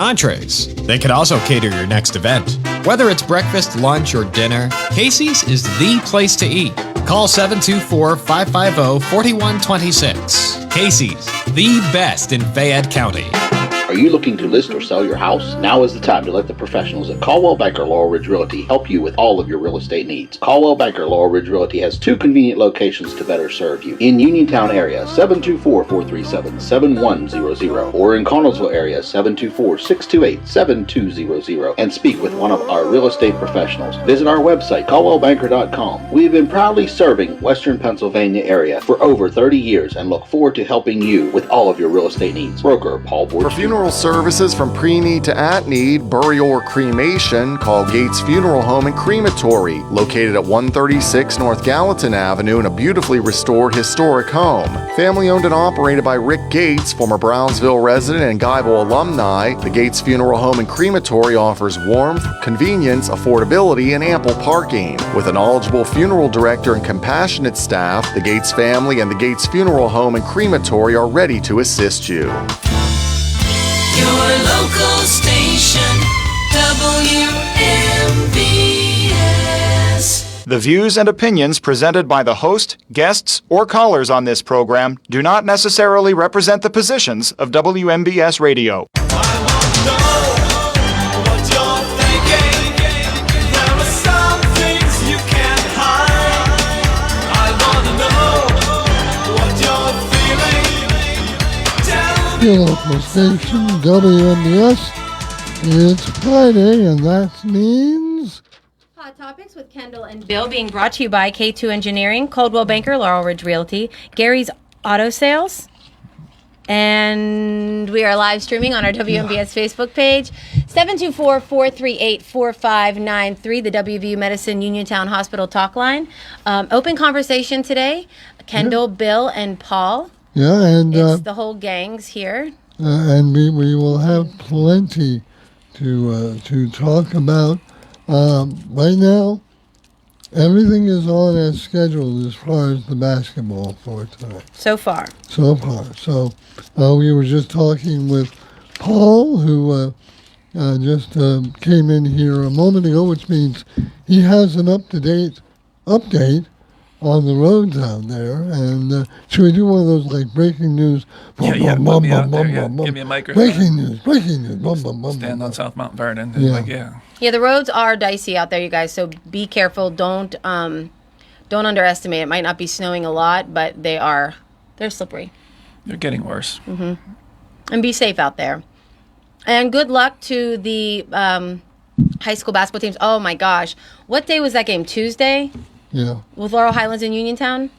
entrees. They can also cater your next event. Whether it's breakfast, lunch, or dinner, Casey's is the place to eat. Call 724-550-4126. Casey's, the best in Fayette County. Are you looking to list or sell your house? Now is the time to let the professionals at Caldwell Banker Laurel Ridge Realty help you with all of your real estate needs. Caldwell Banker Laurel Ridge Realty has 2 convenient locations to better serve you. In Uniontown area, 724-437-7100, or in Connellsville area, 724-628-7200, and speak with one of our real estate professionals. Visit our website, caldwellbanker.com. We have been proudly serving Western Pennsylvania area for over 30 years and look forward to helping you with all of your real estate needs. Broker Paul Borges. For funeral services from pre-need to at-need, burial or cremation, call Gates Funeral Home and Crematory, located at 136 North Gallatin Avenue in a beautifully restored historic home. Family owned and operated by Rick Gates, former Brownsville resident and Guyville alumni, the Gates Funeral Home and Crematory offers warmth, convenience, affordability, and ample parking. With a knowledgeable funeral director and compassionate staff, the Gates family and the Gates Funeral Home and Crematory are ready to assist you. Your local station, WMVS. The views and opinions presented by the host, guests, or callers on this program do not necessarily represent the positions of WMBS Radio. Your local station, WMBS. It's Friday, and that means... Hot Topics with Kendall and Bill being brought to you by K2 Engineering, Coldwell Banker, Laurel Ridge Realty, Gary's Auto Sales, and we are live streaming on our WMBS Facebook page, 724-438-4593, the WVU Medicine Uniontown Hospital talk line. Open conversation today, Kendall, Bill, and Paul. Yeah, and it's the whole gang's here. And we will have plenty to talk about. Right now, everything is on as scheduled as far as the basketball for tonight. So far. So we were just talking with Paul, who just came in here a moment ago, which means he has an up-to-date update on the roads out there. And should we do one of those like breaking news? Give me a microphone. Breaking news. Stand on South Mount Vernon. Yeah, the roads are dicey out there, you guys. So be careful. Don't underestimate. It might not be snowing a lot, but they're slippery. They're getting worse. Mm-hmm. And be safe out there. And good luck to the high school basketball teams. Oh my gosh, what day was that game? Tuesday. Yeah. With Laurel Highlands and Uniontown?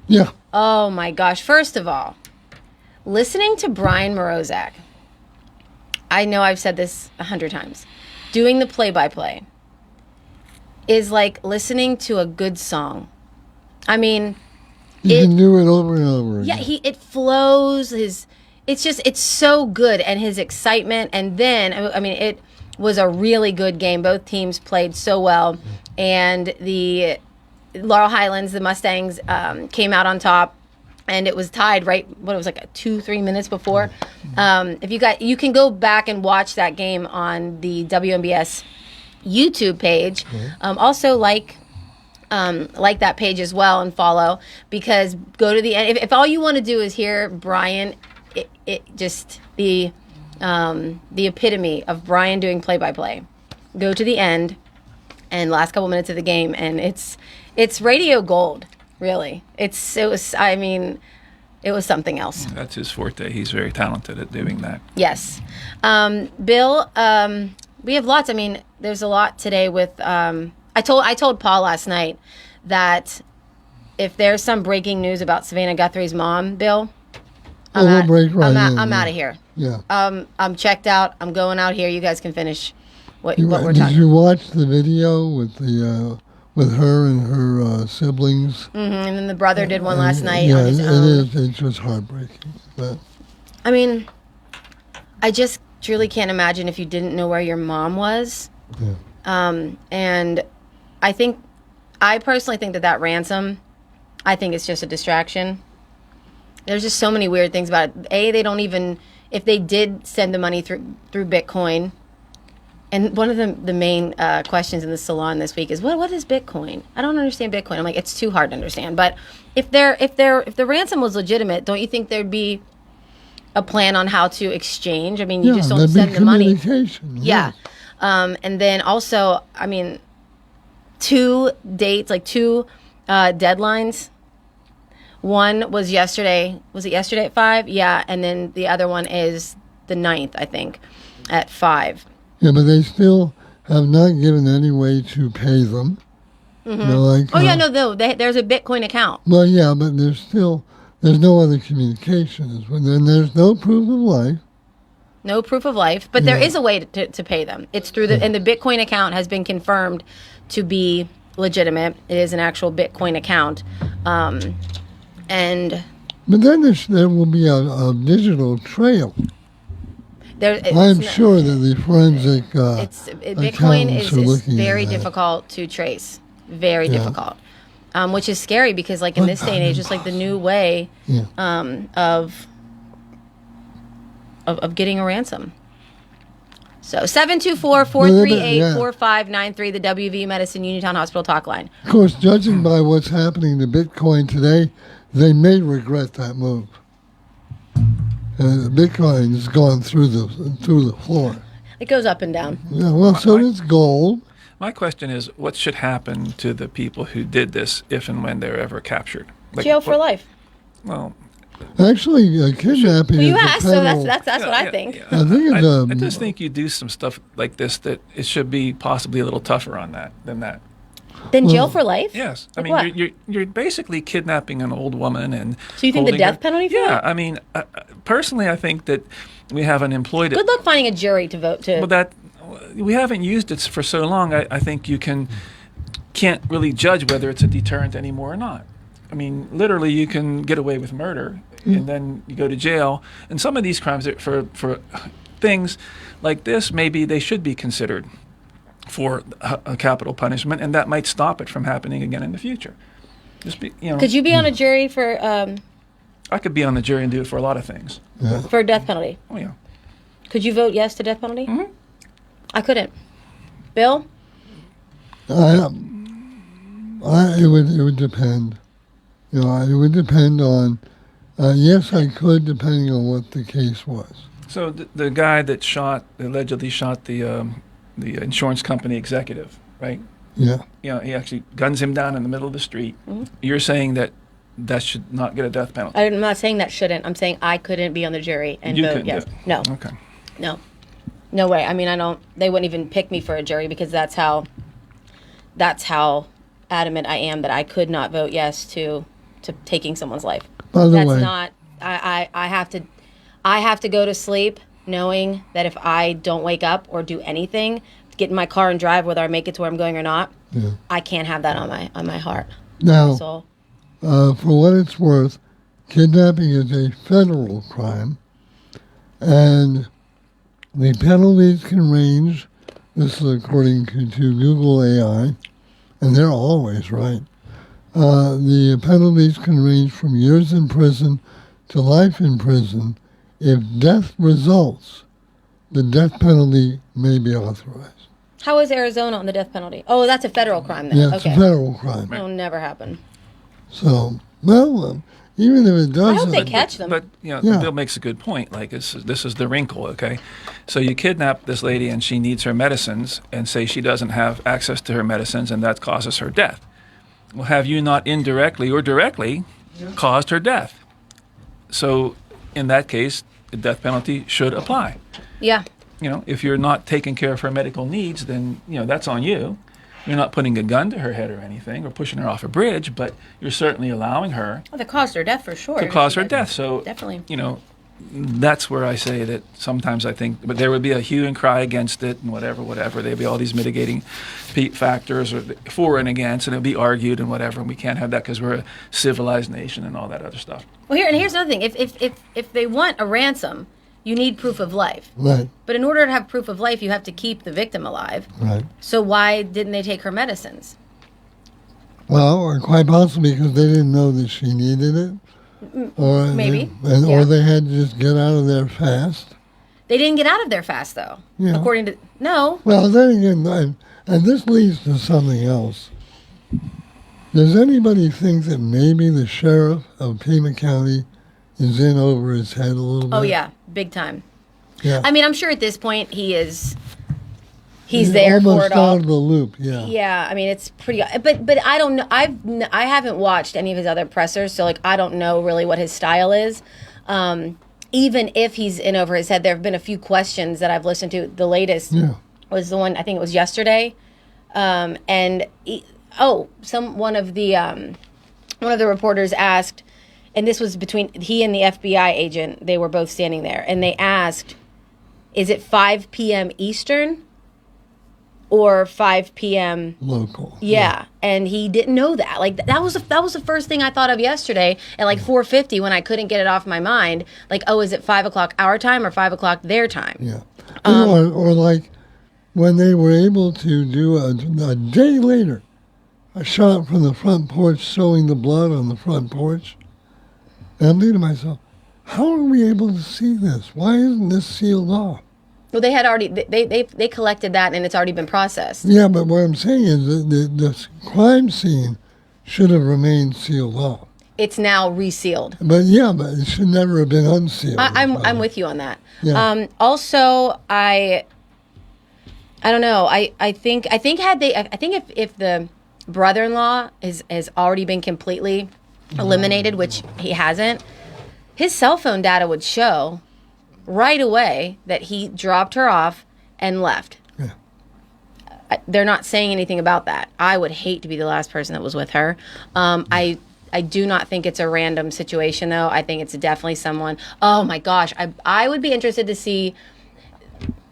Yeah. Oh, my gosh. First of all, listening to Brian Morozak, I know I've said this 100 times, doing the play-by-play is like listening to a good song. I mean... You can do it over and over again. Yeah, it flows. It's so good. And his excitement. And then, I mean, it was a really good game. Both teams played so well. And the... Laurel Highlands, the Mustangs, came out on top, and it was tied right. What it was like 2-3 minutes before. You can go back and watch that game on the WMBS YouTube page. Also like that page as well and follow, because go to the end. If all you want to do is hear Brian, it just the epitome of Brian doing play-by-play. Go to the end and last couple minutes of the game, and it's radio gold, really. It was something else. That's his forte. He's very talented at doing that. Yes. Bill, we have lots. I mean, there's a lot today with, I told Paul last night that if there's some breaking news about Savannah Guthrie's mom, Bill, I'm out of here. Yeah. I'm checked out. I'm going out here. You guys can finish what we're talking about. Did you watch the video with her and her siblings? Mm-hmm. And then the brother did one last night on his own. It's just heartbreaking. But I mean, I just truly can't imagine if you didn't know where your mom was. Yeah. And I personally think that ransom, I think it's just a distraction. There's just so many weird things about it. They don't even, if they did send the money through Bitcoin. And one of the main questions in the salon this week is what is Bitcoin? I don't understand Bitcoin. I'm like, it's too hard to understand. But if the ransom was legitimate, don't you think there'd be a plan on how to exchange? I mean, you just don't send the money. Yeah. And then also, I mean, 2 dates, like 2 deadlines. One was yesterday. Was it yesterday at 5? Yeah. And then the other one is the 9th, I think, at 5. Yeah, but they still have not given any way to pay them. Mm-hmm. There's a Bitcoin account. Well, yeah, but there's no other communication. And there's no proof of life. No proof of life, but there is a way to pay them. It's through and the Bitcoin account has been confirmed to be legitimate. It is an actual Bitcoin account. But then there will be a digital trail. I'm sure that the forensic Bitcoin is very difficult to trace. Very difficult. Which is scary because, like, in this day and age, it's like the new way of getting a ransom. So 724-438-4593, the WV Medicine Uniontown Hospital talk line. Of course, judging by what's happening to Bitcoin today, they may regret that move. Bitcoin has gone through the floor. It goes up and down. Yeah, well, so does gold. My question is, what should happen to the people who did this if and when they're ever captured? Jail for life. Well, actually, kidnapping. Well, you asked, so that's what I think. Yeah. I just think you do some stuff like this that it should be possibly a little tougher on than that. Then jail for life? Yes. Like I mean, you're basically kidnapping an old woman and. So you think the death penalty for Yeah. that? I mean, personally, I think that we haven't employed it. Good luck finding a jury to vote to. Well, we haven't used it for so long. I think you can't really judge whether it's a deterrent anymore or not. I mean, literally, you can get away with murder, and then you go to jail. And some of these crimes, for things like this, maybe they should be considered for a capital punishment, and that might stop it from happening again in the future. Could you be on a jury for? I could be on the jury and do it for a lot of things. Yeah. For a death penalty. Oh yeah. Could you vote yes to death penalty? Mm-hmm. I couldn't. Bill? It would depend. It would depend on. Yes, I could, depending on what the case was. So the guy that allegedly shot the insurance company executive, right? Yeah. He actually guns him down in the middle of the street. Mm-hmm. You're saying that should not get a death penalty. I'm not saying that shouldn't. I'm saying I couldn't be on the jury and vote yes. No. Okay. No. No way. I mean, they wouldn't even pick me for a jury because that's how adamant I am that I could not vote yes to taking someone's life. By the That's way, not. I have to go to sleep knowing that if I don't wake up or do anything, get in my car and drive, whether I make it to where I'm going or not, I can't have that on my heart. Now, soul. For what it's worth, kidnapping is a federal crime, and the penalties can range. This is according to Google AI, and they're always right. The penalties can range from years in prison to life in prison. If death results, the death penalty may be authorized. How is Arizona on the death penalty? Oh, that's a federal crime then. Yeah, it's a federal crime. It'll never happen. So, well, even if it doesn't... I hope they catch them. But Bill makes a good point. Like, this is the wrinkle, okay? So you kidnap this lady and she needs her medicines and say she doesn't have access to her medicines and that causes her death. Well, have you not indirectly or directly caused her death? So in that case, the death penalty should apply. Yeah. If you're not taking care of her medical needs, then, that's on you. You're not putting a gun to her head or anything or pushing her off a bridge, but you're certainly allowing her to cause her death for sure. To cause her death. So, definitely. That's where I say that sometimes I think, but there would be a hue and cry against it and whatever. There'd be all these mitigating factors for and against, and it'll be argued and whatever, and we can't have that because we're a civilized nation and all that other stuff. Well, here's another thing. If they want a ransom, you need proof of life. Right. But in order to have proof of life, you have to keep the victim alive. Right. So why didn't they take her medicines? Well, or quite possibly because they didn't know that she needed it. Or maybe, or yeah. they had to just get out of there fast. They didn't get out of there fast, though. Yeah. According to no. Well, then again, and this leads to something else. Does anybody think that maybe the sheriff of Pima County is in over his head a little bit? Oh yeah, big time. Yeah. I mean, I'm sure at this point he's there almost for it all. out of the loop. Yeah. Yeah, I mean it's pretty. But I don't know. I haven't watched any of his other pressers, so like I don't know really what his style is. Even if he's in over his head, there have been a few questions that I've listened to. The latest was the one I think it was yesterday, and one of the reporters asked, and this was between he and the FBI agent. They were both standing there, and they asked, "Is it 5 p.m. Eastern or 5 p.m. local?" Yeah, and he didn't know that. Like that was the first thing I thought of yesterday at like 4:50 when I couldn't get it off my mind. Like, oh, is it 5 o'clock our time or 5 o'clock their time? Yeah. Or like when they were able to do a day later, a shot from the front porch showing the blood on the front porch. And I'm thinking to myself, how are we able to see this? Why isn't this sealed off? Well, they had already they collected that and it's already been processed. Yeah, but what I'm saying is that the crime scene should have remained sealed off. It's now resealed. But it should never have been unsealed. I'm with you on that. Yeah. Also, I don't know. I think if the brother-in-law has already been completely eliminated, which he hasn't, his cell phone data would show right away that he dropped her off and left. Yeah. They're not saying anything about that. I would hate to be the last person that was with her. I do not think it's a random situation, though. I think it's definitely someone. Oh my gosh, I would be interested to see.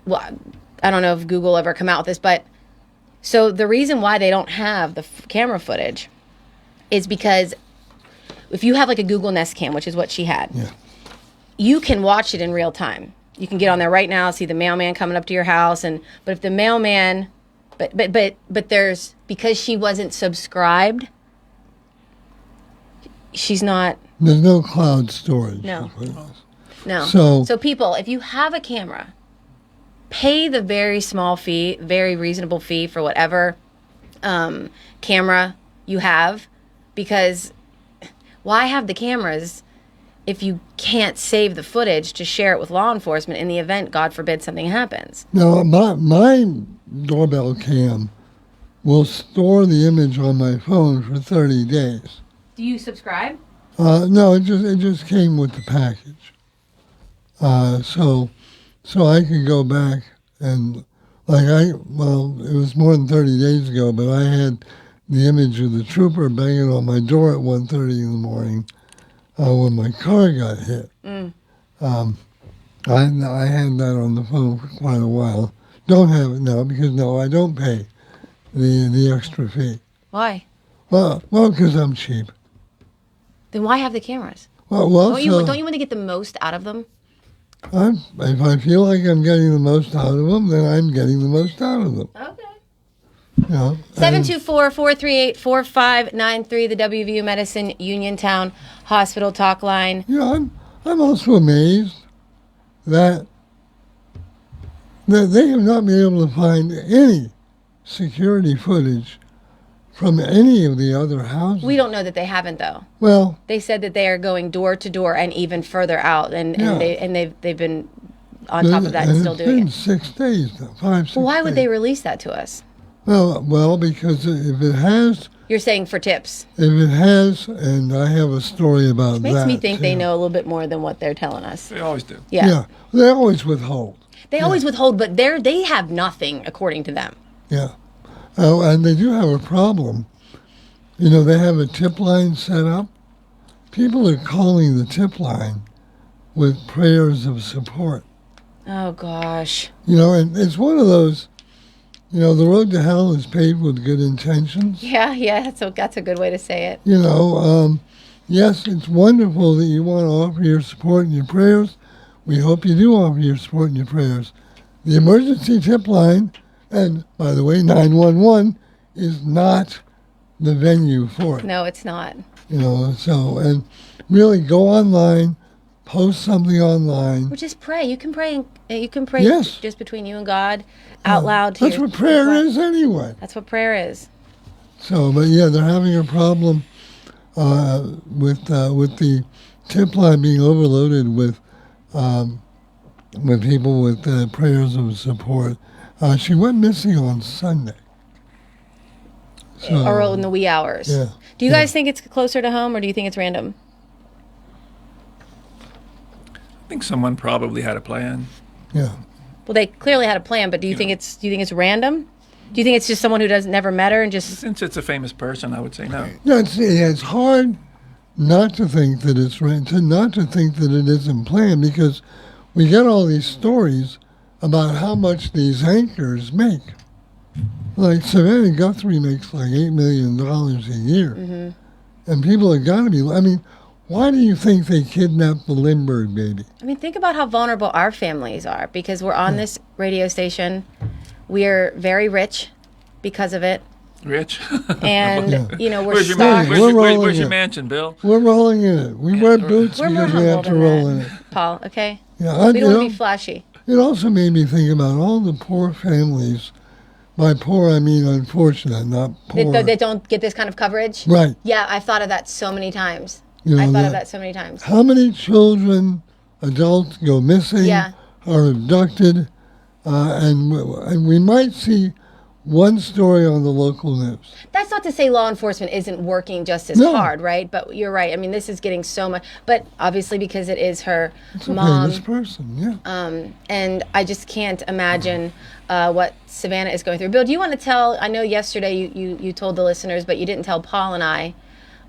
Well, I don't know if Google ever come out with this, but so the reason why they don't have the camera footage is because if you have like a Google Nest Cam, which is what she had, you can watch it in real time. You can get on there right now, see the mailman coming up to your house, but if the mailman, but there's, because she wasn't subscribed, she's not. There's no cloud storage. No. No. So people, if you have a camera, pay the very small fee, very reasonable fee for whatever camera you have, because why have the cameras if you can't save the footage to share it with law enforcement in the event, God forbid, something happens? No, my doorbell cam will store the image on my phone for 30 days. Do you subscribe? No, it just came with the package. So I could go back and it was more than 30 days ago, but I had the image of the trooper banging on my door at 1:30 in the morning when my car got hit. I had that on the phone for quite a while. Don't have it now because I don't pay the extra fee. Why? Well, because I'm cheap. Then why have the cameras? Well, don't you want to get the most out of them? If I feel like I'm getting the most out of them, then I'm getting the most out of them. Okay. 724-438-4593, the WVU Medicine Uniontown Hospital talk line. I'm also amazed that they have not been able to find any security footage from any of the other houses. We don't know that they haven't, though. Well, they said that they are going door to door and even further out, and they've been on top of that and still doing it. It's been 6 days now, 5, 6 Well, why would days. they release that to us? Well, because if it has... You're saying for tips. If it has, and I have a story about that. Makes me think too. They know a little bit more than what they're telling us. They always do. Yeah. They always withhold. They always withhold, but they have nothing, according to them. Yeah. Oh, and they do have a problem. They have a tip line set up. People are calling the tip line with prayers of support. Oh, gosh. And it's one of those, the road to hell is paved with good intentions. Yeah, that's a good way to say it. Yes, it's wonderful that you want to offer your support and your prayers. We hope you do offer your support and your prayers. The emergency tip line, and by the way, 911 is not the venue for it. No, it's not. You know, so, and really go online, post something online. Or just pray. You can pray. You can pray Yes. just between you and God, out loud. To That's your- what prayer is anyway. That's what prayer is. So, but yeah, they're having a problem with the tip line being overloaded with people with prayers of support. She went missing on Sunday. So, Or in the wee hours. Yeah. Do you guys think it's closer to home, or do you think it's random? I think someone probably had a plan. yeah. Well, they clearly had a plan, but do you think it's random? Do you think it's just someone who never met her and just? Since it's a famous person, I would say no. No, it's hard not to think that not to think that it isn't planned, because we get all these stories about how much these anchors make. Like Savannah Guthrie makes like $8 million a year, and people have got to be. I mean, why do you think they kidnapped the Lindbergh baby? I mean, think about how vulnerable our families are, because we're on this radio station. We're very rich because of it, Rich? and you know we're Where's your, starved. We're rolling mansion, Bill? We're rolling in it. We wear boots We're more because we have humble to than roll that, in it. Paul. Okay, Yeah, we don't want to be flashy. It also made me think about all the poor families. By poor, I mean unfortunate, not poor. They don't get this kind of coverage. Right. Yeah, I've thought of that so many times. You know, I thought of that so many times. How many children, adults, go missing, Yeah. are abducted, and we might see one story on the local news. That's not to say law enforcement isn't working just as No. hard, right? But you're right. I mean, this is getting so much. But obviously, because it is her It's a mom, famous person, yeah. and I just can't imagine what Savannah is going through. Bill, do you want to tell? I know yesterday you told the listeners, but you didn't tell Paul and I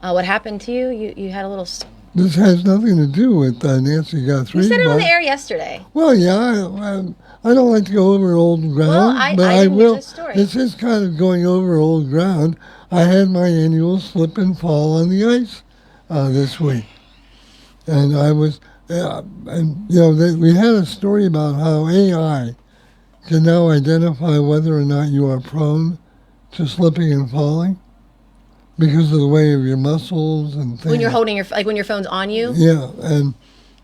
what happened to you. You had a little. This has nothing to do with Nancy Guthrie. You said it on but- the air yesterday. Well, yeah, I don't like to go over old ground, Well, I but didn't will. hear the story. This is kind of going over old ground. I had my annual slip and fall on the ice this week, and I was, and you know, we had a story about how AI can now identify whether or not you are prone to slipping and falling because of the way of your muscles and things. When you're holding when your phone's on you. Yeah,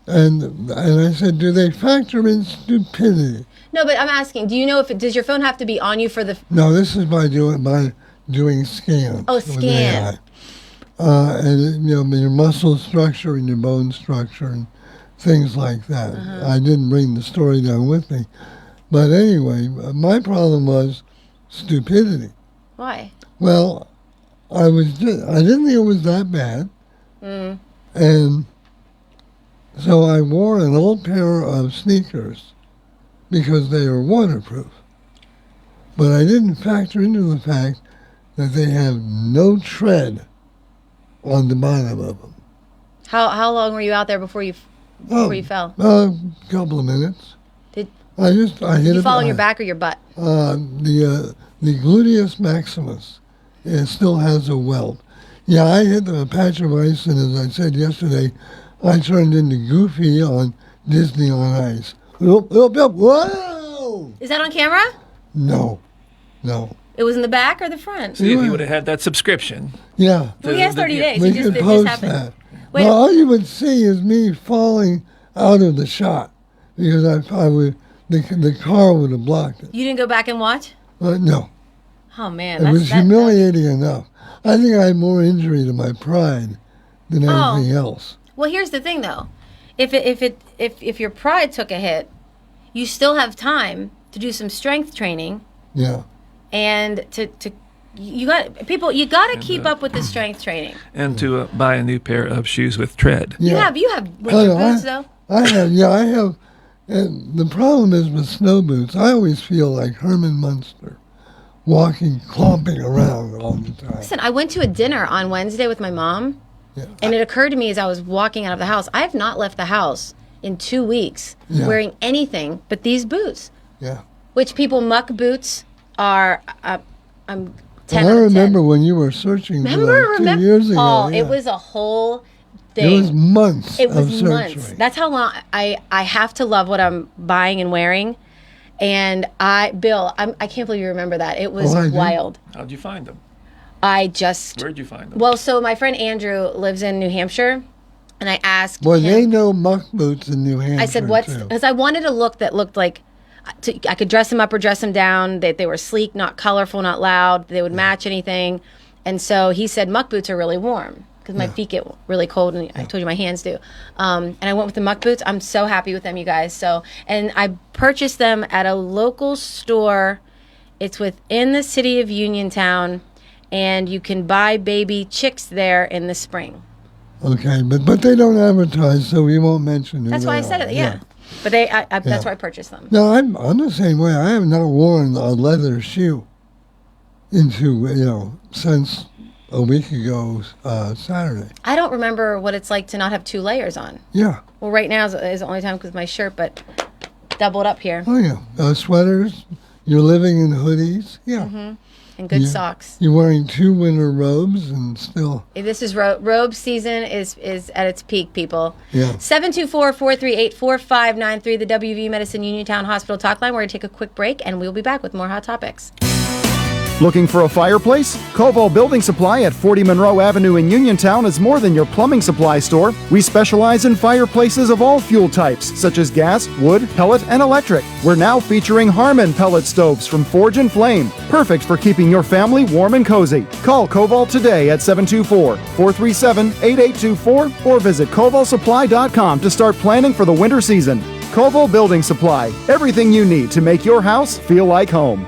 and I said, do they factor in stupidity? No, but I'm asking, do you know does your phone have to be on you for the? No, this is by doing scans. Oh, with scan. AI. And you know, your muscle structure and your bone structure and things like that. I didn't bring the story down with me, but anyway, my problem was stupidity. Why? Well, I didn't think it was that bad, and so I wore an old pair of sneakers because they are waterproof. But I didn't factor into the fact that they have no tread on the bottom of them. How long were you out there before you fell? A couple of minutes. Did I hit you it. fall on your back or your butt? The gluteus maximus, it still has a welt. Yeah, I hit a patch of ice, and as I said yesterday, I turned into Goofy on Disney on Ice. Whoa! Is that on camera? No. It was in the back or the front? See, if you would have had that subscription. Yeah. Well, he has 30 days. We He just, could it just post happened. that. Wait. Well, all you would see is me falling out of the shot because the car would have blocked it. You didn't go back and watch? No. Oh man, It was humiliating enough. I think I had more injury to my pride than Oh. anything else. Well, here's the thing though. If your pride took a hit, you still have time to do some strength training Yeah. and you got to keep up with the strength training. And to buy a new pair of shoes with tread. Yeah. You have winter boots though. I have. And the problem is with snow boots, I always feel like Herman Munster, walking, clomping around all the time. Listen, I went to a dinner on Wednesday with my mom, Yeah. and it occurred to me as I was walking out of the house, I have not left the house in 2 weeks Yeah. wearing anything but these boots, Yeah. which people muck boots are. I'm 10 Well, I out of 10. remember when you were searching for like 2 years ago. Paul, yeah. it was a whole thing. It was months It of was searching. months. That's how long I have to love what I'm buying and wearing. And Bill, I can't believe you remember that. It was Oh, I do. wild. How'd you find them? I just... Where'd you find them? Well, so my friend Andrew lives in New Hampshire, and I asked Well, him... they know muck boots in New Hampshire, I said, what's... too. Because I wanted a look that looked like... I could dress them up or dress them down, that they were sleek, not colorful, not loud, they would match anything. And so he said, muck boots are really warm, because my feet get really cold, and I told you my hands do. And I went with the muck boots. I'm so happy with them, you guys. So, and I purchased them at a local store. It's within the city of Uniontown, and you can buy baby chicks there in the spring. Okay, but they don't advertise, so we won't mention who That's why I they said are. it, yeah. But that's where I purchased them. No, I'm the same way. I have not worn a leather shoe since a week ago Saturday. I don't remember what it's like to not have 2 layers on. Yeah. Well, right now is the only time because my shirt, but doubled up here. Oh, yeah. Sweaters. You're living in hoodies. Yeah. Mm-hmm. And good socks. You're wearing 2 winter robes and still... This is robe season is at its peak, people. Yeah. 724-438-4593, the WV Medicine Uniontown Hospital Talk Line. We're going to take a quick break, and we'll be back with more Hot Topics. Looking for a fireplace? Koval Building Supply at 40 Monroe Avenue in Uniontown is more than your plumbing supply store. We specialize in fireplaces of all fuel types, such as gas, wood, pellet, and electric. We're now featuring Harmon pellet stoves from Forge and Flame, perfect for keeping your family warm and cozy. Call Koval today at 724-437-8824 or visit kovalsupply.com to start planning for the winter season. Koval Building Supply, everything you need to make your house feel like home.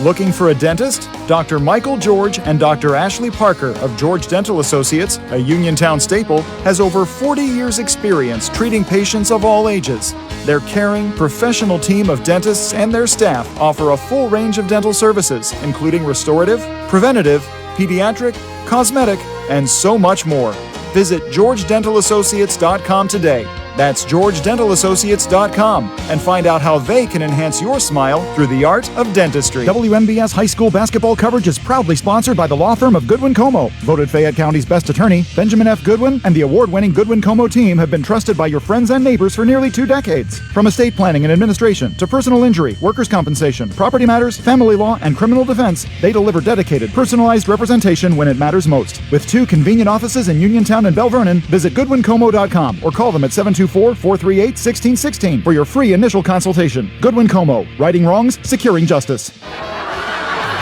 Looking for a dentist? Dr. Michael George and Dr. Ashley Parker of George Dental Associates, a Uniontown staple, has over 40 years' experience treating patients of all ages. Their caring, professional team of dentists and their staff offer a full range of dental services, including restorative, preventative, pediatric, cosmetic, and so much more. Visit georgedentalassociates.com today. That's georgedentalassociates.com and find out how they can enhance your smile through the art of dentistry. WMBS High School basketball coverage is proudly sponsored by the law firm of Goodwin Como. Voted Fayette County's best attorney, Benjamin F. Goodwin, and the award-winning Goodwin Como team have been trusted by your friends and neighbors for nearly 2 decades. From estate planning and administration to personal injury, workers' compensation, property matters, family law, and criminal defense, they deliver dedicated, personalized representation when it matters most. With 2 convenient offices in Uniontown and Bell Vernon, visit goodwincomo.com or call them at 724-438-1616 for your free initial consultation. Goodwin Como, righting wrongs, securing justice.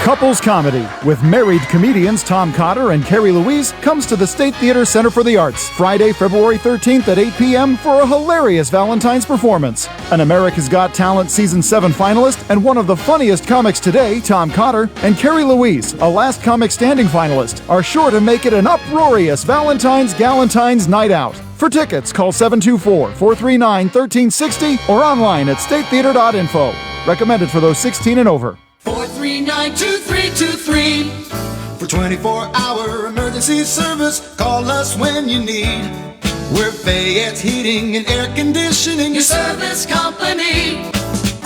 Couples Comedy with married comedians Tom Cotter and Carrie Louise comes to the State Theater Center for the Arts Friday, February 13th at 8 p.m. for a hilarious Valentine's performance. An America's Got Talent Season 7 finalist and one of the funniest comics today, Tom Cotter, and Carrie Louise, a Last Comic Standing finalist, are sure to make it an uproarious Valentine's night out. For tickets, call 724-439-1360 or online at statetheater.info. Recommended for those 16 and over. 439-2323. For 24-hour emergency service, call us when you need. We're Fayette's Heating and Air Conditioning, your service company.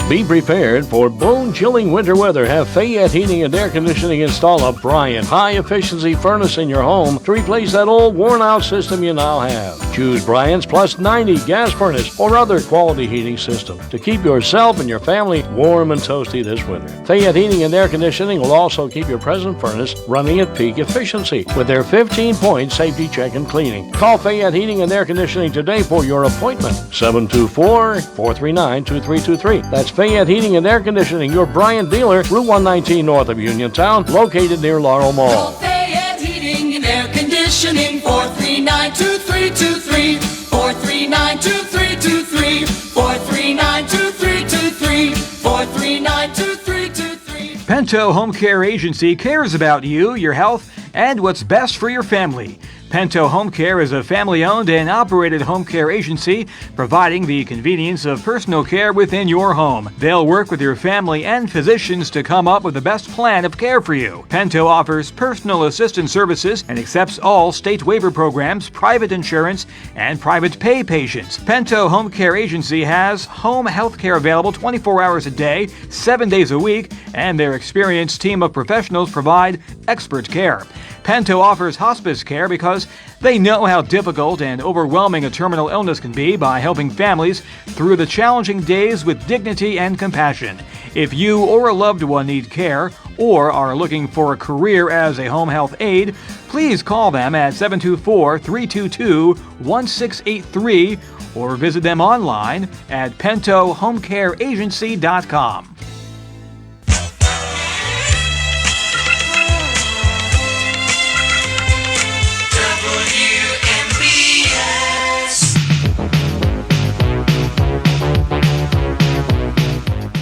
Be prepared for bone-chilling winter weather. Have Fayette Heating and Air Conditioning install a Bryant high-efficiency furnace in your home to replace that old worn-out system you now have. Choose Bryant's Plus 90 gas furnace or other quality heating system to keep yourself and your family warm and toasty this winter. Fayette Heating and Air Conditioning will also keep your present furnace running at peak efficiency with their 15-point safety check and cleaning. Call Fayette Heating and Air Conditioning today for your appointment. 724-439-2323. That's Fayette Heating and Air Conditioning, your Bryant dealer, Route 119 north of Uniontown, located near Laurel Mall. Call Fayette Heating and Air Conditioning, 439-2323, 439-2323, 439-2323, 439-2323. Pento Home Care Agency cares about you, your health, and what's best for your family. Pento Home Care is a family-owned and operated home care agency providing the convenience of personal care within your home. They'll work with your family and physicians to come up with the best plan of care for you. Pento offers personal assistance services and accepts all state waiver programs, private insurance, and private pay patients. Pento Home Care Agency has home health care available 24 hours a day, 7 days a week, and their experienced team of professionals provide expert care. Pento offers hospice care because because they know how difficult and overwhelming a terminal illness can be by helping families through the challenging days with dignity and compassion. If you or a loved one need care or are looking for a career as a home health aide, please call them at 724-322-1683 or visit them online at pentohomecareagency.com.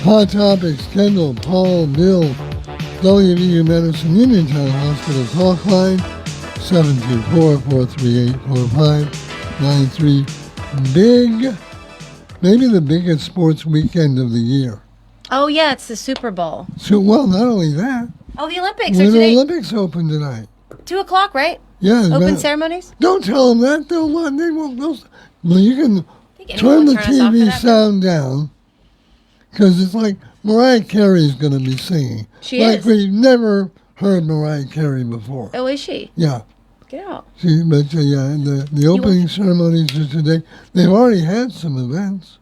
Hot Topics, Kendall, Paul, Bill, WVU Medicine Uniontown Hospital talk line, 724-438-4593. Big, maybe the biggest sports weekend of the year. Oh, yeah, it's the Super Bowl. So, well, not only that. Oh, the Olympics are Winter today. Olympics open tonight. 2 o'clock, right? Yeah. Open ceremonies? Don't tell them that. They won't. Well, you can Think turn anyone the turn us off for TV that? sound down, because it's like Mariah Carey's going to be singing. She like is. we've never heard Mariah Carey before. Oh, is she? Yeah. Get out. See, but yeah, the opening ceremonies are today. They've already had some events.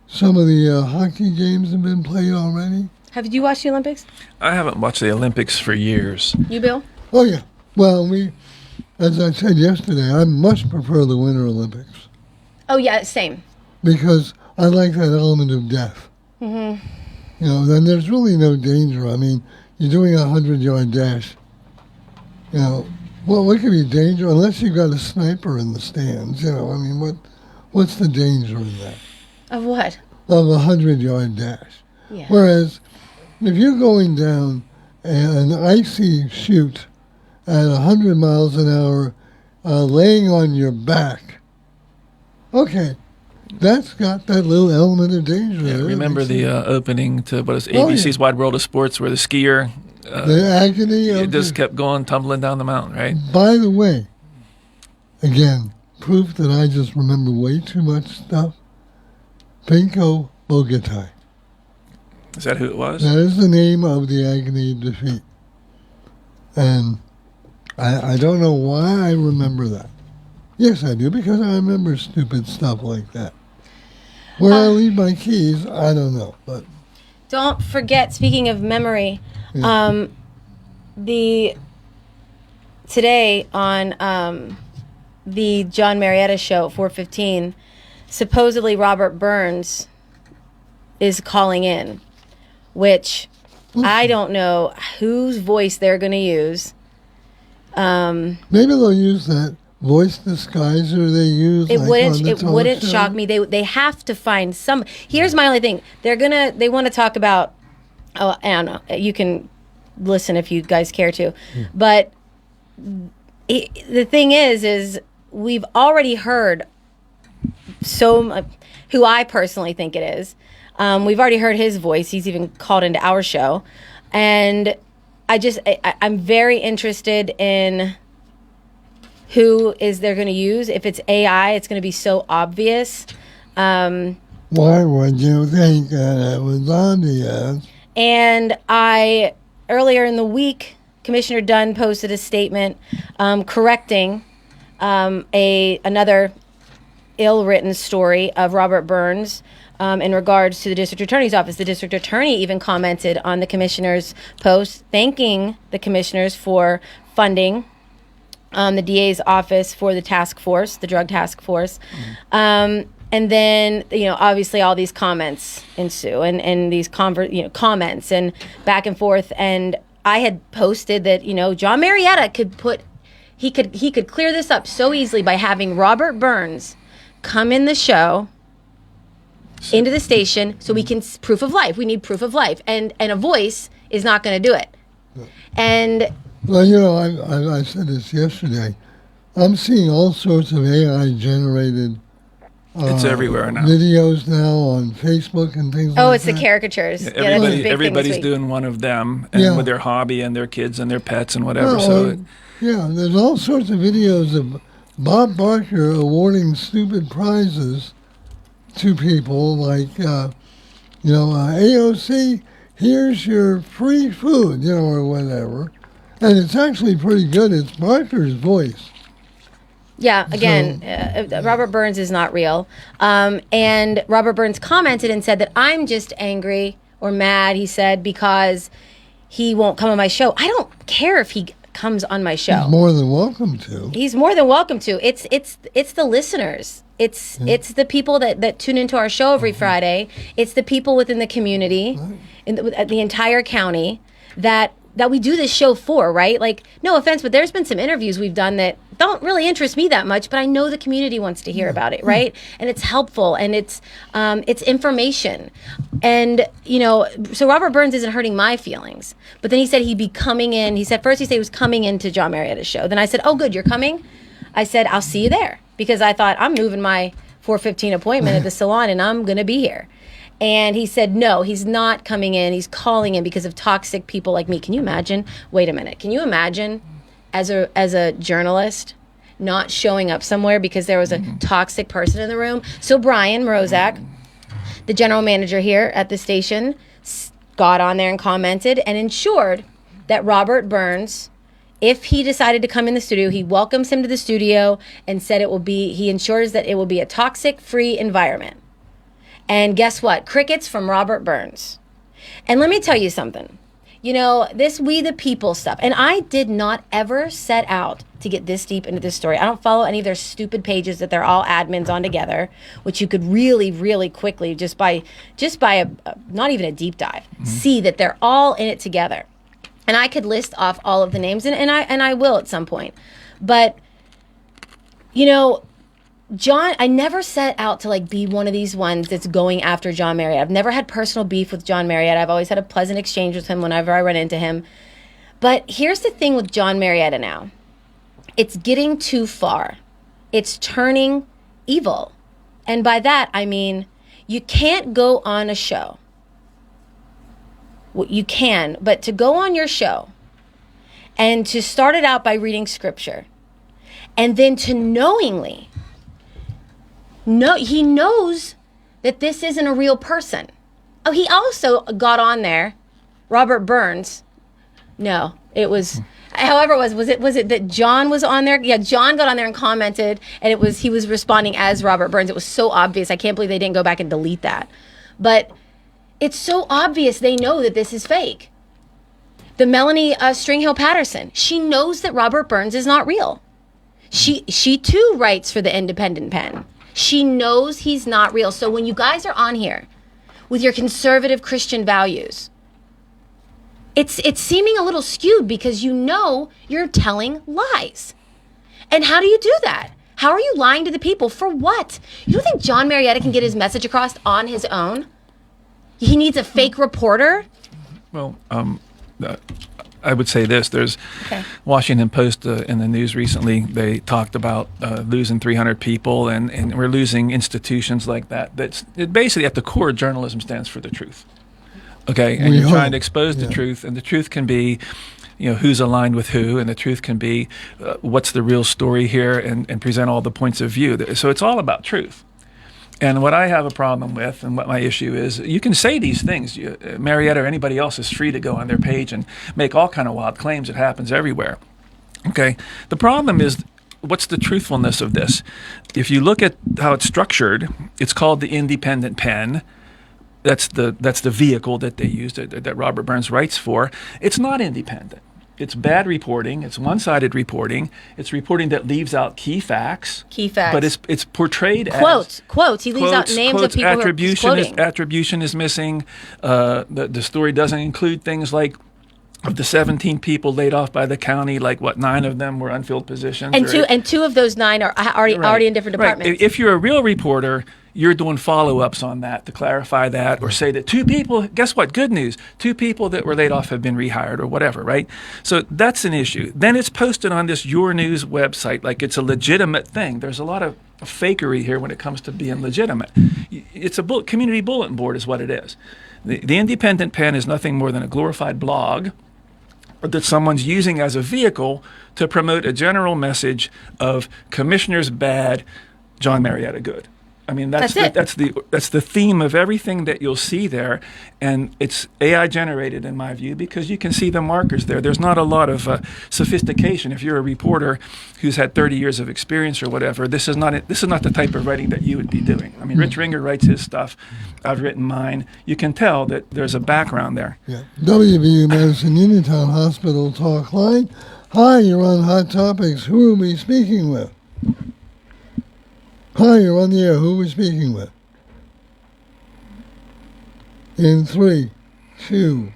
Some of the hockey games have been played already. Have you watched the Olympics? I haven't watched the Olympics for years. You, Bill? Oh, yeah. Well, as I said yesterday, I much prefer the Winter Olympics Oh, yeah, same. because I like that element of death. Mm-hmm. You know, then there's really no danger. I mean, you're doing a 100-yard dash. You know, well, what could be danger unless you've got a sniper in the stands? You know, I mean, what's the danger in that? Of what? Of a 100-yard dash. Yeah. Whereas, if you're going down an icy chute at 100 miles an hour, laying on your back, okay, that's got that little element of danger. Yeah, there. remember Makes the it- opening to yeah. ABC's Wide World of Sports, where the skier the agony it of just the- kept going, tumbling down the mountain, right? By the way, again, proof that I just remember way too much stuff. Pinko Bogatai. Is that who it was? That is the name of the agony of defeat. And I don't know why I remember that. Yes, I do, because I remember stupid stuff like that. Where I leave my keys, I don't know. But Don't forget, speaking of memory, Yeah. today on the John Marietta show at 4:15, supposedly Robert Burns is calling in, which I don't know whose voice they're going to use. maybe they'll use that voice disguiser they use. It like wouldn't. on the It talk wouldn't show. shock me. They have to find some. Here's my only thing. They want to talk about. Oh, I don't know. You can listen if you guys care to, but the thing is we've already heard who I personally think it is. We've already heard his voice. He's even called into our show, and I'm very interested in who is they're going to use. If it's AI, it's going to be so obvious. Why would you think that it was obvious? And earlier in the week, Commissioner Dunn posted a statement correcting another ill-written story of Robert Burns in regards to the district attorney's office. The district attorney even commented on the commissioner's post, thanking the commissioners for funding the DA's office for the task force, the drug task force. And then, obviously all these comments ensue and these comments and back and forth. And I had posted that, John Marietta could clear this up so easily by having Robert Burns come in the show into the station so we can proof of life. We need proof of life. And a voice is not going to do it. And well, I said this yesterday. I'm seeing all sorts of AI generated It's everywhere now. videos now on Facebook and things like that. oh, it's the caricatures. Yeah, that's a big thing this Everybody's week. doing one of them, and Yeah. with their hobby and their kids and their pets and whatever. Well, yeah, there's all sorts of videos of Bob Barker awarding stupid prizes to people like, AOC, here's your free food, or whatever. And it's actually pretty good. It's Barker's voice. Yeah, again, Robert Burns is not real. And Robert Burns commented and said that I'm just angry or mad, he said, because he won't come on my show. I don't care if he comes on my show. He's more than welcome to. He's more than welcome to. It's the listeners. It's the people that tune into our show every Friday. It's the people within the community, in the entire county that we do this show for, right? Like, no offense, but there's been some interviews we've done that don't really interest me that much, but I know the community wants to hear about it, right? And it's helpful, and it's information. And, so Robert Burns isn't hurting my feelings. But then he said he'd be coming in. First he said he was coming into John Marietta's show. Then I said, oh, good, you're coming? I said, I'll see you there. Because I thought, I'm moving my 4:15 appointment at the salon, and I'm going to be here. And he said, no, he's not coming in. He's calling in because of toxic people like me. Can you imagine? Wait a minute. Can you imagine as a journalist not showing up somewhere because there was a toxic person in the room? So Brian Morozak, the general manager here at the station, got on there and commented and ensured that Robert Burns, if he decided to come in the studio, he welcomes him to the studio and said he ensures that it will be a toxic-free environment. And guess what? Crickets from Robert Burns. And let me tell you something. This We the People stuff. And I did not ever set out to get this deep into this story. I don't follow any of their stupid pages that they're all admins on together, which you could really, really quickly, just by not even a deep dive, see that they're all in it together. And I could list off all of the names, and I will at some point. But, John, I never set out to be one of these ones that's going after John Marriott. I've never had personal beef with John Marriott. I've always had a pleasant exchange with him whenever I run into him. But here's the thing with John Marriott now. It's getting too far. It's turning evil. And by that, I mean, you can't go on a show. Well, you can, but to go on your show and to start it out by reading scripture and then to knowingly... No, he knows that this isn't a real person. Oh, he also got on there, Robert Burns. No, it was, however it was it that John was on there? Yeah, John got on there and commented, and he was responding as Robert Burns. It was so obvious. I can't believe they didn't go back and delete that. But it's so obvious they know that this is fake. The Melanie Stringhill Patterson, she knows that Robert Burns is not real. She too writes for the Independent Pen. She knows he's not real. So when you guys are on here with your conservative Christian values, it's seeming a little skewed because you're telling lies. And how do you do that? How are you lying to the people? For what? You don't think John Marietta can get his message across on his own? He needs a fake reporter? Well, I would say this. There's Washington Post in the news recently. They talked about losing 300 people, and we're losing institutions like that. It basically, at the core, journalism stands for the truth. Okay, and you're trying to expose the truth, and the truth can be, who's aligned with who, and the truth can be what's the real story here, and present all the points of view. So it's all about truth. And what I have a problem with, and what my issue is, you can say these things. Marietta or anybody else is free to go on their page and make all kind of wild claims. It happens everywhere. Okay. The problem is, what's the truthfulness of this? If you look at how it's structured, it's called the Independent Pen. That's the vehicle that they use that Robert Burns writes for. It's not independent. It's bad reporting. It's one-sided reporting. It's reporting that leaves out key facts. But it's portrayed quotes. as... Quotes. He leaves out names of people who are quoting. Attribution is missing. The story doesn't include things like, of the 17 people laid off by the county, 9 of them were unfilled positions. And two of those 9 are already in different departments. Right. If you're a real reporter, you're doing follow-ups on that to clarify that, or say that 2 people, guess what, good news, 2 people that were laid off have been rehired or whatever, right? So that's an issue. Then it's posted on this Your News website like it's a legitimate thing. There's a lot of fakery here when it comes to being legitimate. It's a community bulletin board is what it is. The Independent Pen is nothing more than a glorified blog that someone's using as a vehicle to promote a general message of commissioners bad, John Marietta good. I mean, that's That's the theme of everything that you'll see there, and it's AI generated in my view because you can see the markers there. There's not a lot of sophistication. If you're a reporter who's had 30 years of experience or whatever, this is not the type of writing that you would be doing. I mean, Rich Ringer writes his stuff. I've written mine. You can tell that there's a background there. Yeah. WVU Medicine Uniontown Hospital Talk Line. Hi, you're on Hot Topics. Who are we speaking with? Hi, you're on the air. Who are we speaking with? In 3, 2,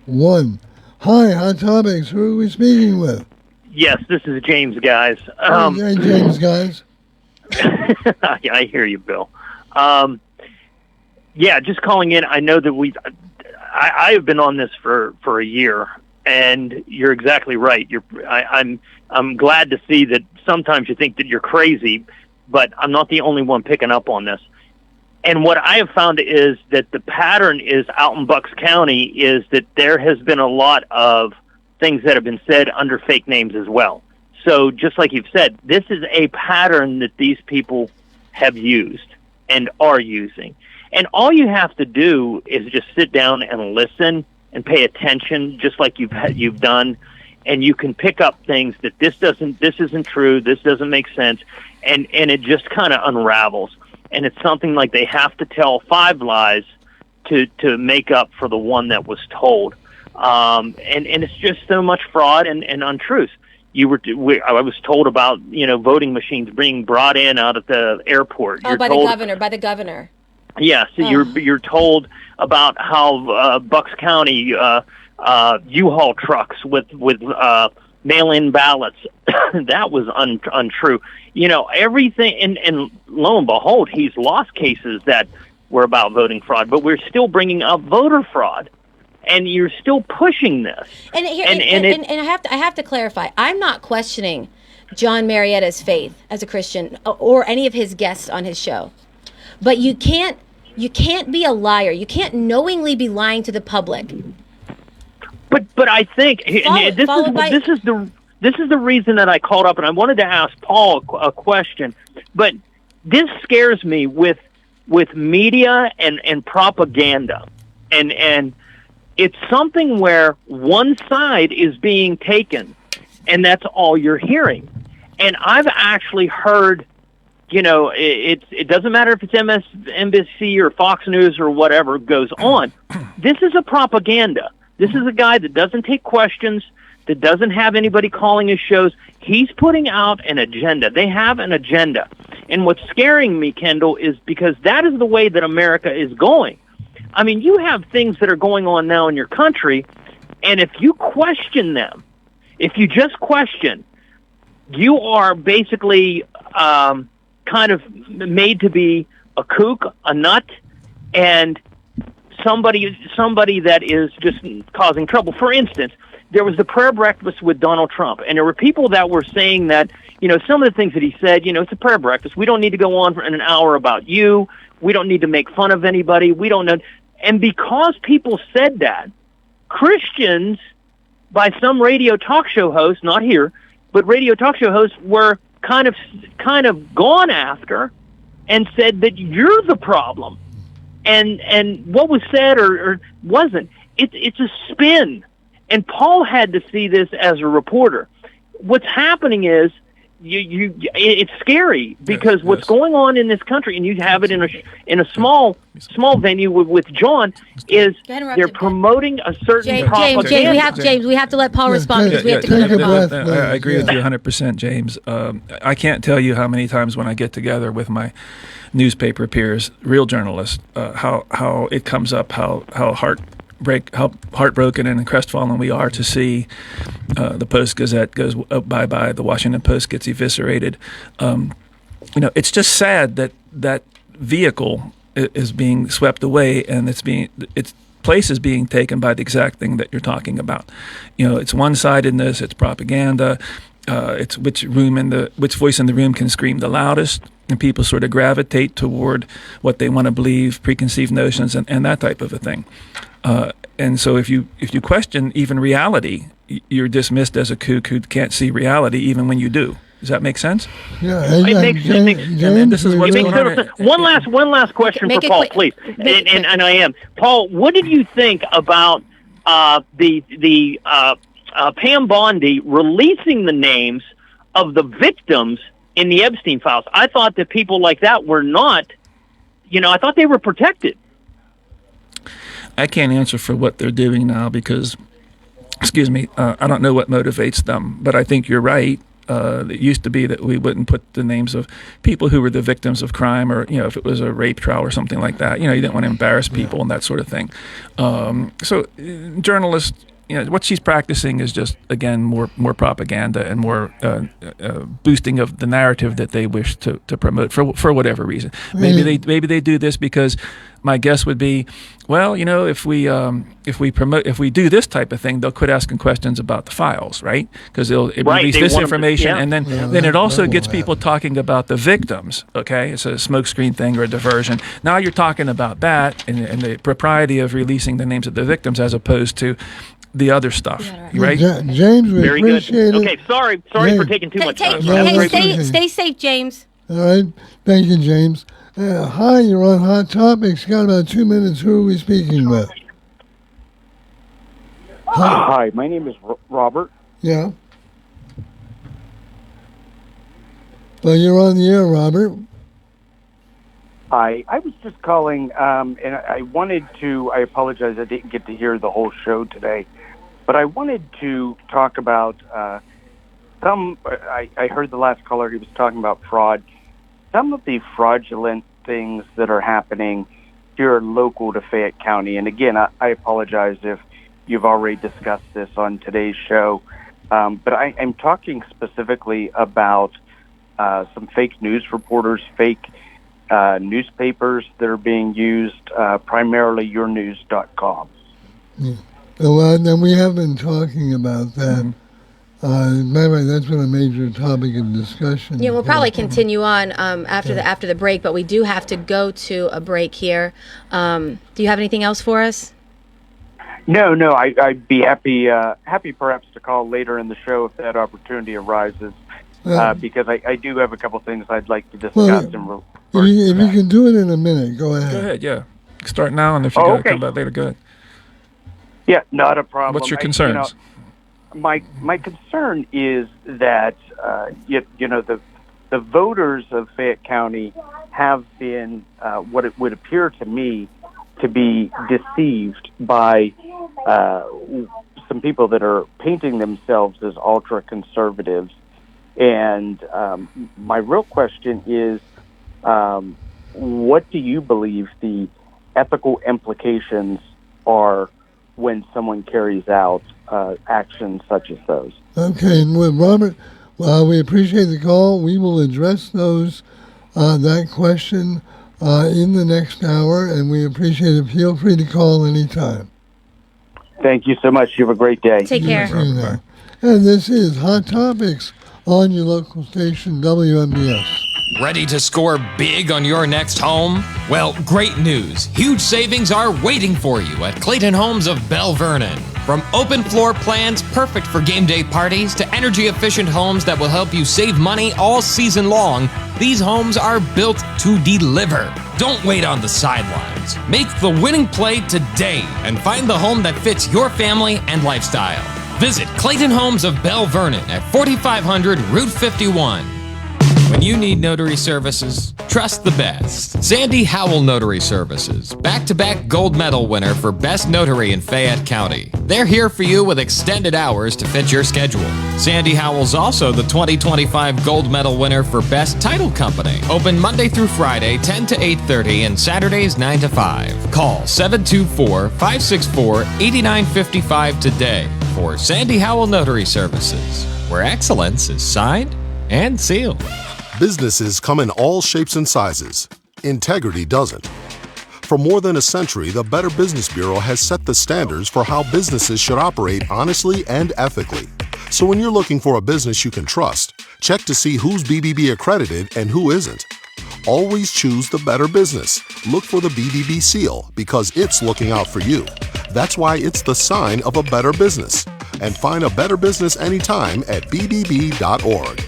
1. Hi, Hot Topics. Who are we speaking with? Yes, this is James, guys. Hey, James, guys. I hear you, Bill. Yeah, just calling in. I know that I have been on this for a year, and you're exactly right. I'm glad to see that sometimes you think that you're crazy, but I'm not the only one picking up on this. And what I have found is that the pattern is out in Bucks County is that there has been a lot of things that have been said under fake names as well. So just like you've said, this is a pattern that these people have used and are using. And all you have to do is just sit down and listen and pay attention, just like you've done, and you can pick up things that this isn't true, this doesn't make sense, and it just kind of unravels. And it's something like they have to tell 5 lies to make up for the one that was told. And it's just so much fraud and untruth. I was told about voting machines being brought in out at the airport. Oh, by the governor. Yes, you're told about how Bucks County U-Haul trucks with mail-in ballots. That was untrue. Everything, and lo and behold, he's lost cases that were about voting fraud, but we're still bringing up voter fraud, and you're still pushing this. And I have to clarify. I'm not questioning John Marietta's faith as a Christian or any of his guests on his show, but you can't be a liar. You can't knowingly be lying to the public. But I think this is the reason that I called up, and I wanted to ask Paul a question. But this scares me with media and propaganda, and it's something where one side is being taken, and that's all you're hearing. And I've actually heard, it doesn't matter if it's MSNBC or Fox News or whatever goes on. This is a propaganda. This is a guy that doesn't take questions, that doesn't have anybody calling his shows. He's putting out an agenda. They have an agenda. And what's scaring me, Kendall, is because that is the way that America is going. I mean, you have things that are going on now in your country, and if you question them, if you just question, you are basically kind of made to be a kook, a nut, and somebody that is just causing trouble. For instance, there was the prayer breakfast with Donald Trump, and there were people that were saying that, some of the things that he said, it's a prayer breakfast. We don't need to go on for an hour about you. We don't need to make fun of anybody. We don't know. And because people said that, Christians, by some radio talk show hosts, not here, but radio talk show hosts were kind of gone after and said that you're the problem. And what was said or wasn't, it's a spin. And Paul had to see this as a reporter. What's happening is it's scary because what's going on in this country, and you have it in a small venue with John, is they're promoting a certain propaganda. James, we have to let Paul respond because we have to go to Paul. I agree with you 100%, James. I can't tell you how many times when I get together with my newspaper peers, real journalists, how it comes up, how heartbroken and crestfallen we are to see the Post-Gazette goes bye-bye, the Washington Post gets eviscerated. It's just sad that vehicle is being swept away, and its place is being taken by the exact thing that you're talking about. It's one-sidedness, it's propaganda, it's which voice in the room can scream the loudest, and people sort of gravitate toward what they want to believe, preconceived notions, and that type of a thing. And so if you question even reality, you're dismissed as a kook who can't see reality, even when you do. Does that make sense? Yeah, It makes this is what's going on. One last question Make for it Paul, quick. please. And I am. Paul, what did you think about the Pam Bondi releasing the names of the victims in the Epstein files? I thought that people like that were not, I thought they were protected. I can't answer for what they're doing now because, I don't know what motivates them, but I think you're right. It used to be that we wouldn't put the names of people who were the victims of crime, or if it was a rape trial or something like that. You didn't want to embarrass people and that sort of thing. So journalists, what she's practicing is just, again, more propaganda and more boosting of the narrative that they wish to promote for whatever reason. Maybe they do this because my guess would be, well, if we do this type of thing, they'll quit asking questions about the files, right? Because it release this information, and then it also gets people talking about the victims. Okay, it's a smokescreen thing or a diversion. Now you're talking about that and the propriety of releasing the names of the victims as opposed to the other stuff, right? James, we Very good. appreciate it. Okay, sorry for taking too much time. Stay safe, James. All right, thank you, James. Hi, you're on Hot Topics. Got about 2 minutes. Who are we speaking with? Hi, my name is Robert. Yeah. Well, you're on the air, Robert. Hi, I was just calling, and I apologize, I didn't get to hear the whole show today, but I wanted to talk about I heard the last caller, he was talking about fraud. Some of the fraudulent things that are happening here local to Fayette County, and again, I apologize if you've already discussed this on today's show, but I'm talking specifically about some fake news reporters, fake newspapers that are being used, primarily yournews.com. Yeah. Well, then we have been talking about that. By the way, that's been a major topic of discussion. Yeah, we'll probably continue on after the break, but we do have to go to a break here. Do you have anything else for us? No, I'd be happy perhaps to call later in the show if that opportunity arises, because I do have a couple things I'd like to discuss. If you can do it in a minute, go ahead. Go ahead, yeah. Start now, and if you got to come back later, go ahead. Yeah, not a problem. What's your concerns? My concern is that the voters of Fayette County have been what it would appear to me to be deceived by some people that are painting themselves as ultra conservatives. And my real question is, what do you believe the ethical implications are when someone carries out actions such as those? Okay, and with Robert, we appreciate the call. We will address that question in the next hour, and we appreciate it. Feel free to call anytime. Thank you so much. You have a great day. Take care. And this is Hot Topics on your local station, WMBS. Ready to score big on your next home? Well, great news. Huge savings are waiting for you at Clayton Homes of Bell Vernon. From open floor plans perfect for game day parties to energy-efficient homes that will help you save money all season long, these homes are built to deliver. Don't wait on the sidelines. Make the winning play today and find the home that fits your family and lifestyle. Visit Clayton Homes of Bell Vernon at 4500 Route 51. When you need notary services, trust the best. Sandy Howell Notary Services, back-to-back gold medal winner for Best Notary in Fayette County. They're here for you with extended hours to fit your schedule. Sandy Howell's also the 2025 gold medal winner for Best Title Company. Open Monday through Friday, 10 to 8:30, and Saturdays, 9 to 5. Call 724-564-8955 today for Sandy Howell Notary Services, where excellence is signed and sealed. Businesses come in all shapes and sizes. Integrity doesn't. For more than a century, the Better Business Bureau has set the standards for how businesses should operate honestly and ethically. So when you're looking for a business you can trust, check to see who's BBB accredited and who isn't. Always choose the better business. Look for the BBB seal because it's looking out for you. That's why it's the sign of a better business. And find a better business anytime at bbb.org.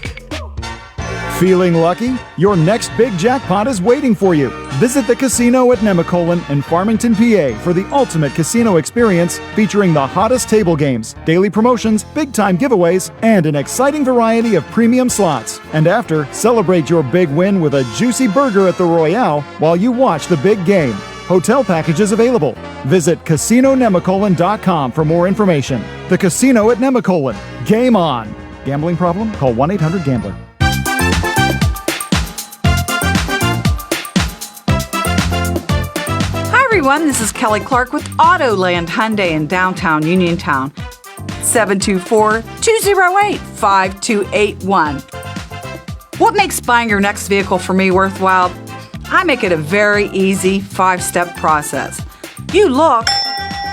Feeling lucky? Your next big jackpot is waiting for you. Visit the casino at Nemacolin in Farmington, PA for the ultimate casino experience featuring the hottest table games, daily promotions, big-time giveaways, and an exciting variety of premium slots. And after, celebrate your big win with a juicy burger at the Royale while you watch the big game. Hotel packages available. Visit CasinoNemacolin.com for more information. The Casino at Nemacolin. Game on! Gambling problem? Call 1-800-GAMBLER. Hi everyone, this is Kelly Clark with Autoland Hyundai in downtown Uniontown. 724-208-5281. What makes buying your next vehicle for me worthwhile? I make it a very easy 5-step process. You look,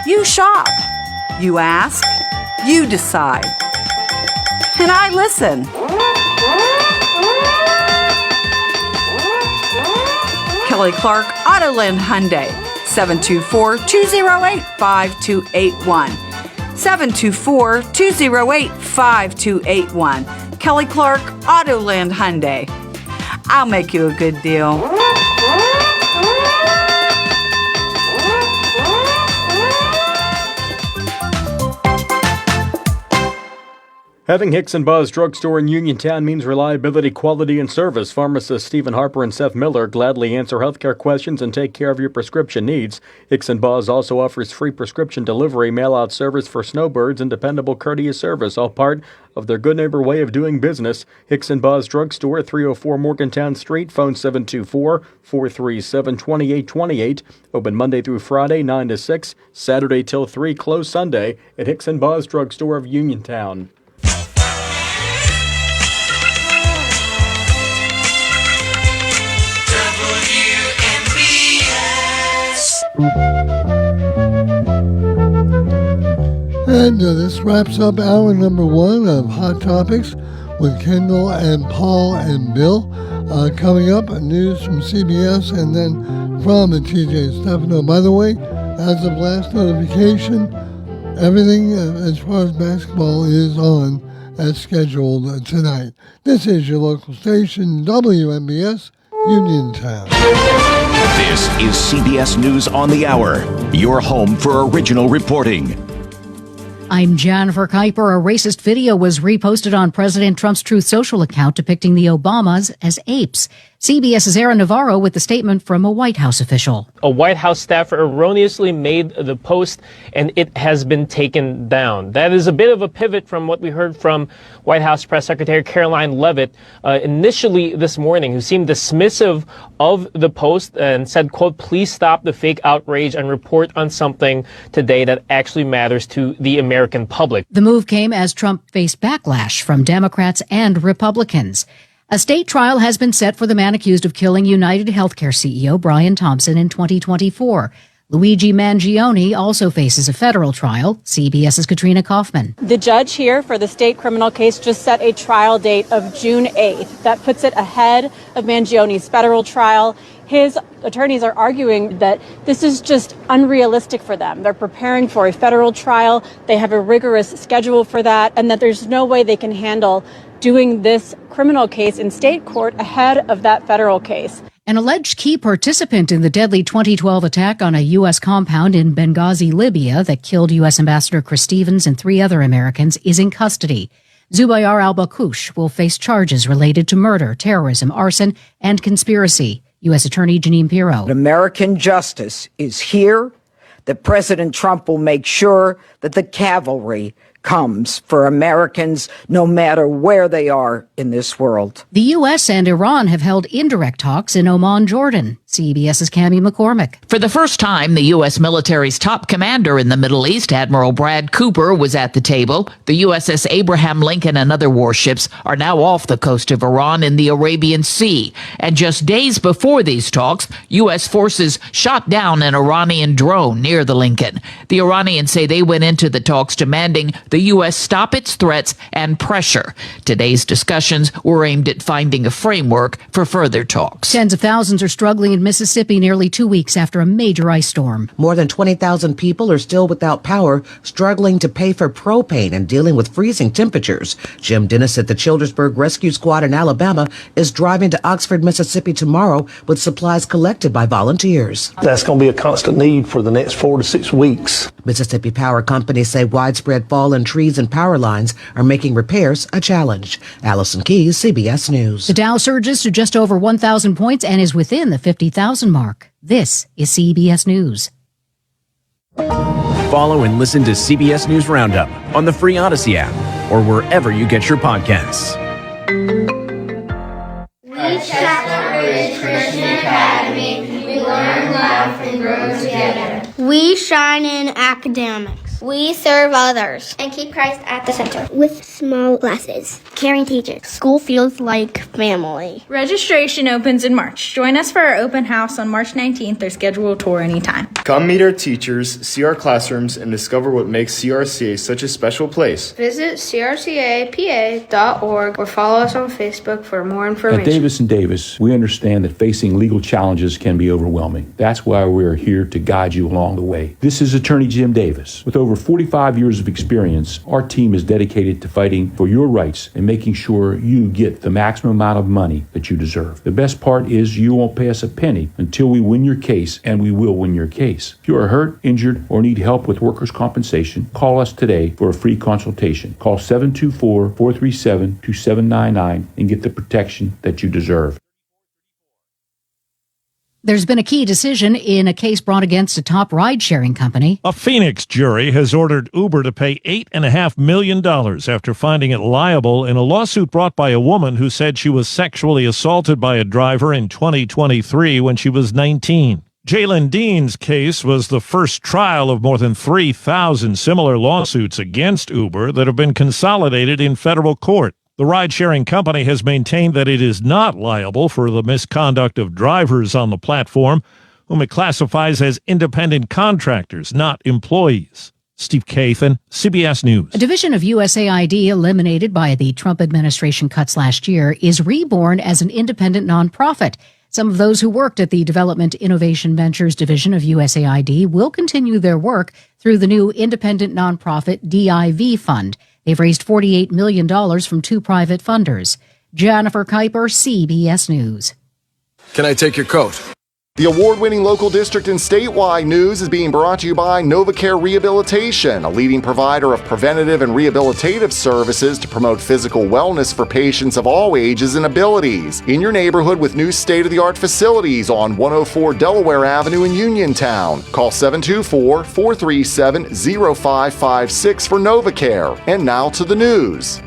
you shop, you ask, you decide. And I listen. Kelly Clark, Autoland Hyundai, 724-208-5281. 724-208-5281. Kelly Clark, Autoland Hyundai. I'll make you a good deal. Having Hicks & Buzz Drugstore in Uniontown means reliability, quality, and service. Pharmacists Stephen Harper and Seth Miller gladly answer healthcare questions and take care of your prescription needs. Hicks & Buzz also offers free prescription delivery, mail-out service for snowbirds, and dependable courteous service, all part of their good neighbor way of doing business. Hicks & Buzz Drugstore, 304 Morgantown Street, phone 724-437-2828. Open Monday through Friday, 9 to 6, Saturday till 3, closed Sunday at Hicks & Buzz Drugstore of Uniontown. And this wraps up hour number 1 of Hot Topics with Kendall and Paul and Bill. Coming up, news from CBS and then from the TJ Stefano. By the way, as of last notification, everything as far as basketball is on as scheduled tonight. This is your local station, WMBS, Uniontown. This is CBS News on the Hour, your home for original reporting. I'm Jennifer Kuiper. A racist video was reposted on President Trump's Truth Social account depicting the Obamas as apes. CBS's Aaron Navarro with the statement from a White House official. A White House staffer erroneously made the post, and it has been taken down. That is a bit of a pivot from what we heard from White House Press Secretary Caroline Leavitt initially this morning, who seemed dismissive of the post and said, quote, "Please stop the fake outrage and report on something today that actually matters to the American public." The move came as Trump faced backlash from Democrats and Republicans. A state trial has been set for the man accused of killing United Healthcare CEO Brian Thompson in 2024. Luigi Mangione also faces a federal trial. CBS's Katrina Kaufman. The judge here for the state criminal case just set a trial date of June 8th. That puts it ahead of Mangione's federal trial. His attorneys are arguing that this is just unrealistic for them. They're preparing for a federal trial. They have a rigorous schedule for that, and that there's no way they can handle doing this criminal case in state court ahead of that federal case. An alleged key participant in the deadly 2012 attack on a U.S. compound in Benghazi, Libya, that killed U.S. Ambassador Chris Stevens and 3 other Americans is in custody. Zubair al-Bakush will face charges related to murder, terrorism, arson, and conspiracy. U.S. Attorney Jeanine Pirro. American justice is here, that President Trump will make sure that the cavalry comes for Americans no matter where they are in this world. The U.S. and Iran have held indirect talks in Oman, Jordan. CBS's Cammie McCormick. For the first time, the U.S. military's top commander in the Middle East, Admiral Brad Cooper, was at the table. The USS Abraham Lincoln and other warships are now off the coast of Iran in the Arabian Sea. And just days before these talks, U.S. forces shot down an Iranian drone near the Lincoln. The Iranians say they went into the talks demanding the U.S. stop its threats and pressure. Today's discussions were aimed at finding a framework for further talks. Tens of thousands are struggling in Mississippi nearly 2 weeks after a major ice storm. More than 20,000 people are still without power, struggling to pay for propane and dealing with freezing temperatures. Jim Dennis at the Childersburg Rescue Squad in Alabama is driving to Oxford, Mississippi tomorrow with supplies collected by volunteers. That's going to be a constant need for the next 4 to 6 weeks. Mississippi Power companies say widespread fall in trees and power lines are making repairs a challenge. Allison Keyes, CBS News. The Dow surges to just over 1,000 points and is within the 50,000 mark. This is CBS News. Follow and listen to CBS News Roundup on the free Odyssey app or wherever you get your podcasts. We Chestnut Ridge Christian Academy. We learn, laugh, and grow together. We shine in academics. We serve others and keep Christ at the center. With small classes. Caring teachers. School feels like family. Registration opens in March. Join us for our open house on March 19th or schedule a tour anytime. Come meet our teachers, see our classrooms, and discover what makes CRCA such a special place. Visit crcapa.org or follow us on Facebook for more information. At Davis & Davis, we understand that facing legal challenges can be overwhelming. That's why we're here to guide you along the way. This is Attorney Jim Davis. With over 45 years of experience, our team is dedicated to fighting for your rights and making sure you get the maximum amount of money that you deserve. The best part is you won't pay us a penny until we win your case, and we will win your case. If you are hurt, injured, or need help with workers' compensation, call us today for a free consultation. Call 724-437-2799 and get the protection that you deserve. There's been a key decision in a case brought against a top ride-sharing company. A Phoenix jury has ordered Uber to pay $8.5 million after finding it liable in a lawsuit brought by a woman who said she was sexually assaulted by a driver in 2023 when she was 19. Jalen Dean's case was the first trial of more than 3,000 similar lawsuits against Uber that have been consolidated in federal court. The ride-sharing company has maintained that it is not liable for the misconduct of drivers on the platform, whom it classifies as independent contractors, not employees. Steve Kathan, CBS News. A division of USAID eliminated by the Trump administration cuts last year is reborn as an independent nonprofit. Some of those who worked at the Development Innovation Ventures division of USAID will continue their work through the new independent nonprofit DIV fund. They've raised $48 million from two private funders. Jennifer Kuiper, CBS News. Can I take your coat? The award-winning local district and statewide news is being brought to you by NovaCare Rehabilitation, a leading provider of preventative and rehabilitative services to promote physical wellness for patients of all ages and abilities. In your neighborhood with new state-of-the-art facilities on 104 Delaware Avenue in Uniontown. Call 724-437-0556 for NovaCare. And now to the news.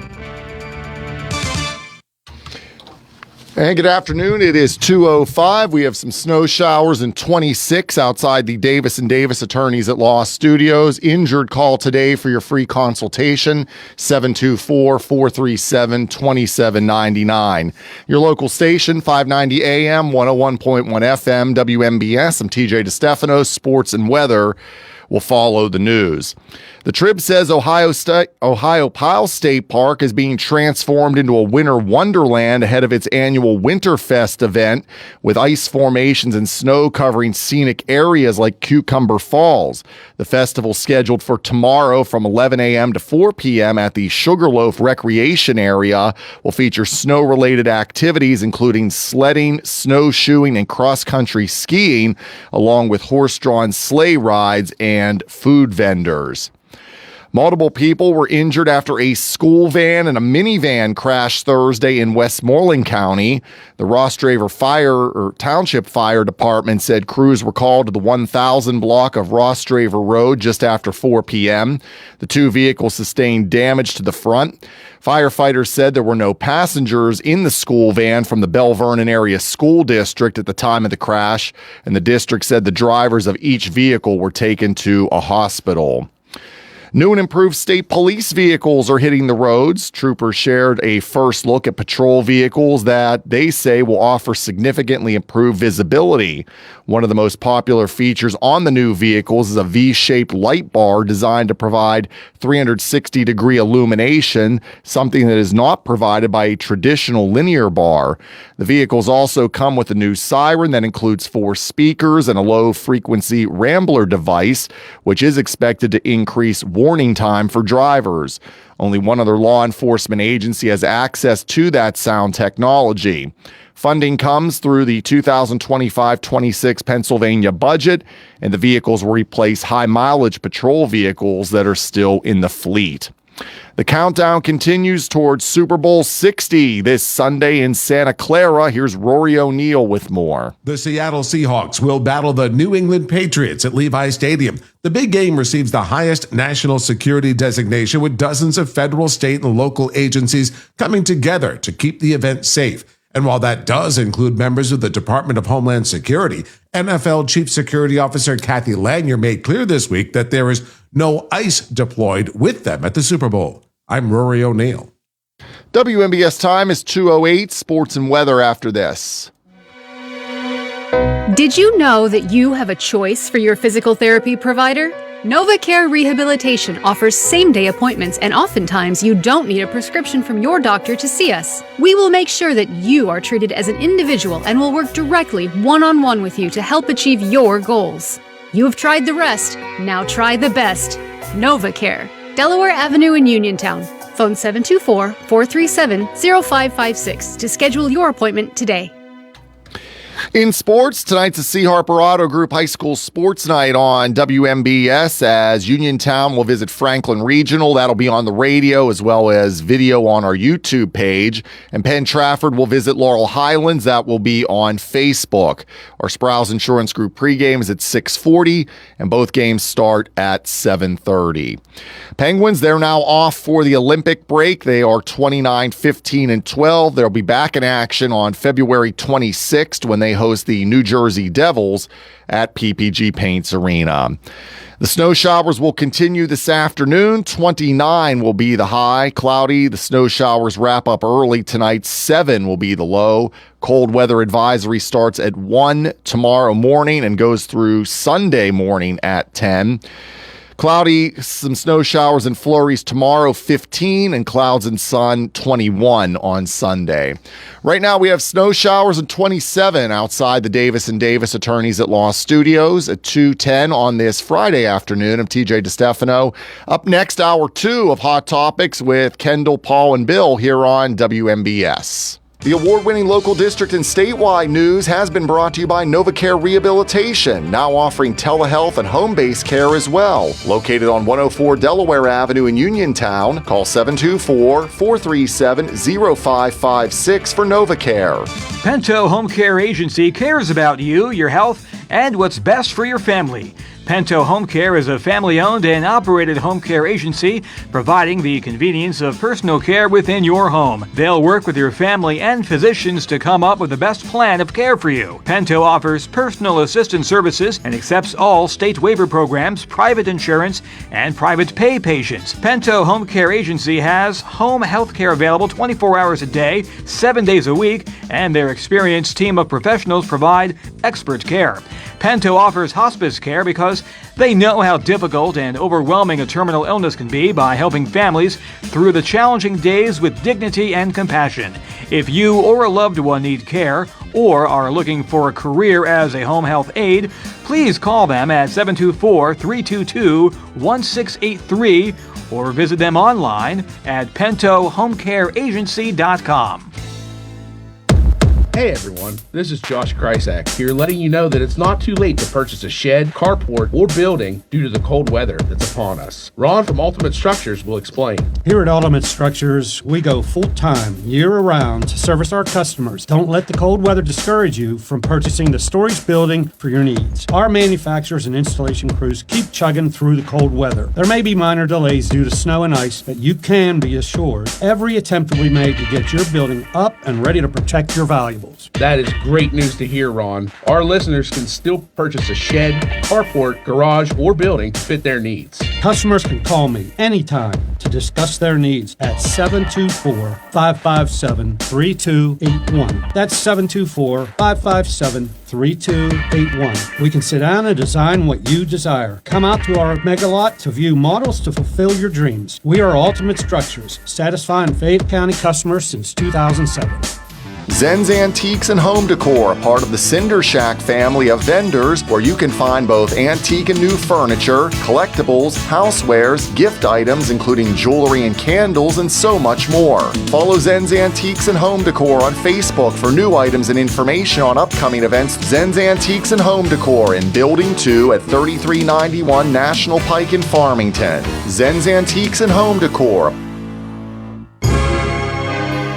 And good afternoon. It is 2:05. We have some snow showers and 26 outside the Davis & Davis Attorneys at Law Studios. Injured call today for your free consultation, 724-437-2799. Your local station, 590 AM, 101.1 FM, WMBS. I'm TJ DeStefano. Sports and weather will follow the news. The Trib says Ohio Pile State Park is being transformed into a winter wonderland ahead of its annual Winterfest event, with ice formations and snow covering scenic areas like Cucumber Falls. The festival, scheduled for tomorrow from 11 a.m. to 4 p.m. at the Sugarloaf Recreation Area, will feature snow-related activities including sledding, snowshoeing, and cross-country skiing, along with horse-drawn sleigh rides and food vendors. Multiple people were injured after a school van and a minivan crashed Thursday in Westmoreland County. The Ross-Draver Township Fire Department said crews were called to the 1000 block of Ross-Draver Road just after 4 p.m. The two vehicles sustained damage to the front. Firefighters said there were no passengers in the school van from the Bell Vernon Area School District at the time of the crash, and the district said the drivers of each vehicle were taken to a hospital. New and improved state police vehicles are hitting the roads. Troopers shared a first look at patrol vehicles that they say will offer significantly improved visibility. One of the most popular features on the new vehicles is a V-shaped light bar designed to provide 360-degree illumination, something that is not provided by a traditional linear bar. The vehicles also come with a new siren that includes 4 speakers and a low-frequency rambler device, which is expected to increase warning time for drivers. Only one other law enforcement agency has access to that sound technology. Funding comes through the 2025-26 Pennsylvania budget, and the vehicles will replace high-mileage patrol vehicles that are still in the fleet. The countdown continues towards Super Bowl 60 this Sunday in Santa Clara. Here's Rory O'Neal with more. The Seattle Seahawks will battle the New England Patriots at Levi Stadium. The big game receives the highest national security designation, with dozens of federal, state, and local agencies coming together to keep the event safe. And while that does include members of the Department of Homeland Security, NFL Chief Security Officer Kathy Lanier made clear this week that there is no ICE deployed with them at the Super Bowl. I'm Rory O'Neal. WMBS time is 2:08. Sports and weather after this. Did you know that you have a choice for your physical therapy provider? NovaCare Rehabilitation offers same-day appointments, and oftentimes you don't need a prescription from your doctor to see us. We will make sure that you are treated as an individual and will work directly one-on-one with you to help achieve your goals. You have tried the rest, now try the best. NovaCare, Delaware Avenue in Uniontown. Phone 724-437-0556 to schedule your appointment today. In sports, tonight's the C. Harper Auto Group High School Sports Night on WMBS as Uniontown will visit Franklin Regional. That'll be on the radio as well as video on our YouTube page. And Penn Trafford will visit Laurel Highlands. That will be on Facebook. Our Sprouse Insurance Group pregame is at 6:40, and both games start at 7:30. Penguins, they're now off for the Olympic break. They are 29, 15, and 12. They'll be back in action on February 26th when they host the New Jersey Devils at PPG Paints Arena. The snow showers will continue this afternoon. 29 will be the high. Cloudy. The snow showers wrap up early tonight. 7 will be the low. Cold weather advisory starts at 1 tomorrow morning and goes through Sunday morning at 10. Cloudy, some snow showers and flurries tomorrow, 15, and clouds and sun, 21 on Sunday. Right now, we have snow showers and 27 outside the Davis & Davis Attorneys at Law Studios at 2:10 on this Friday afternoon. I'm TJ DeStefano. Up next, hour 2 of Hot Topics with Kendall, Paul, and Bill here on WMBS. The award-winning local district and statewide news has been brought to you by NovaCare Rehabilitation, now offering telehealth and home-based care as well. Located on 104 Delaware Avenue in Uniontown, call 724-437-0556 for NovaCare. Pento Home Care Agency cares about you, your health, and what's best for your family. Pento Home Care is a family-owned and operated home care agency providing the convenience of personal care within your home. They'll work with your family and physicians to come up with the best plan of care for you. Pento offers personal assistance services and accepts all state waiver programs, private insurance, and private pay patients. Pento Home Care Agency has home health care available 24 hours a day, 7 days a week, and their experienced team of professionals provide expert care. Pento offers hospice care because they know how difficult and overwhelming a terminal illness can be by helping families through the challenging days with dignity and compassion. If you or a loved one need care or are looking for a career as a home health aide, please call them at 724-322-1683 or visit them online at pentohomecareagency.com. Hey everyone, this is Josh Krysak here letting you know that it's not too late to purchase a shed, carport, or building due to the cold weather that's upon us. Ron from Ultimate Structures will explain. Here at Ultimate Structures, we go full-time, year-round to service our customers. Don't let the cold weather discourage you from purchasing the storage building for your needs. Our manufacturers and installation crews keep chugging through the cold weather. There may be minor delays due to snow and ice, but you can be assured every attempt will be made to get your building up and ready to protect your valuables. collectibles. That is great news to hear, Ron. Our listeners can still purchase a shed, carport, garage, or building to fit their needs. Customers can call me anytime to discuss their needs at 724-557-3281. That's 724-557-3281. We can sit down and design what you desire. Come out to our mega lot to view models to fulfill your dreams. We are Ultimate Structures, satisfying Fayette County customers since 2007. Zen's Antiques and Home Decor, part of the Cinder Shack family of vendors, where you can find both antique and new furniture, collectibles, housewares, gift items, including jewelry and candles, and so much more. Follow Zen's Antiques and Home Decor on Facebook for new items and information on upcoming events. Zen's Antiques and Home Decor in Building 2 at 3391 National Pike in Farmington. Zen's Antiques and Home Decor.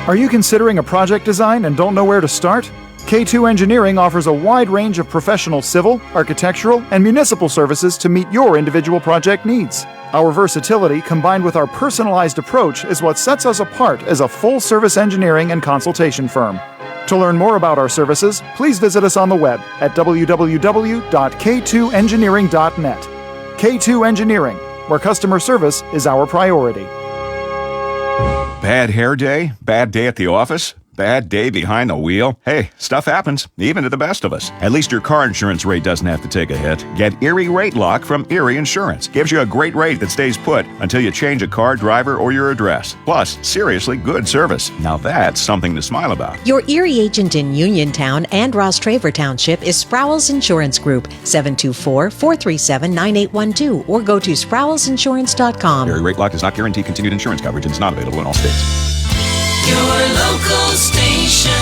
Are you considering a project design and don't know where to start? K2 Engineering offers a wide range of professional civil, architectural, and municipal services to meet your individual project needs. Our versatility combined with our personalized approach is what sets us apart as a full-service engineering and consultation firm. To learn more about our services, please visit us on the web at www.k2engineering.net. K2 Engineering, where customer service is our priority. Bad hair day? Bad day at the office? Bad day behind the wheel? Hey, stuff happens, even to the best of us. At least your car insurance rate doesn't have to take a hit. Get Erie Rate Lock from Erie Insurance. Gives you a great rate that stays put until you change a car, driver, or your address. Plus, seriously good service. Now that's something to smile about. Your Erie agent in Uniontown and Ross Traver Township is Sproul's Insurance Group, 724-437-9812, or go to sproulsinsurance.com. Erie Rate Lock does not guarantee continued insurance coverage and is not available in all states. Your local station,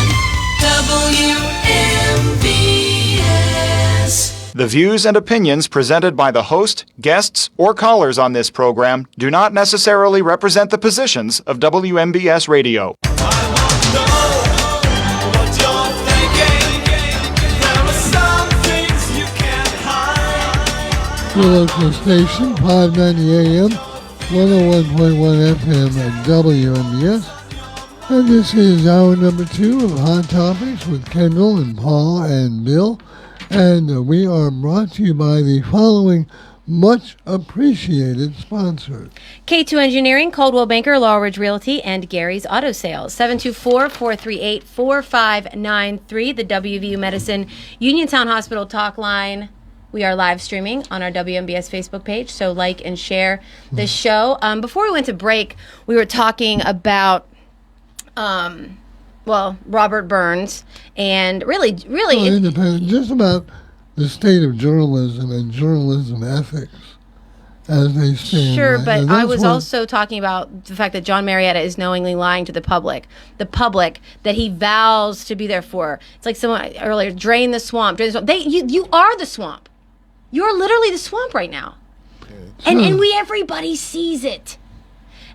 WMBS. The views and opinions presented by the host, guests, or callers on this program do not necessarily represent the positions of WMBS Radio. Your local station, 590 AM, 101.1 FM at WMBS. And this is hour number 2 of Hot Topics with Kendall and Paul and Bill. And we are brought to you by the following much appreciated sponsors. K2 Engineering, Coldwell Banker, Laurel Ridge Realty, and Gary's Auto Sales. 724-438-4593, the WVU Medicine Uniontown Hospital talk line. We are live streaming on our WMBS Facebook page, so like and share the show. Before we went to break, we were talking about Robert Burns, and really, independent, just about the state of journalism and journalism ethics as they stand. Sure, right? but I was also talking about the fact that John Marietta is knowingly lying to the public that he vows to be there for. It's like someone earlier, drain the swamp. You are the swamp. You're literally the swamp right now, and everybody sees it.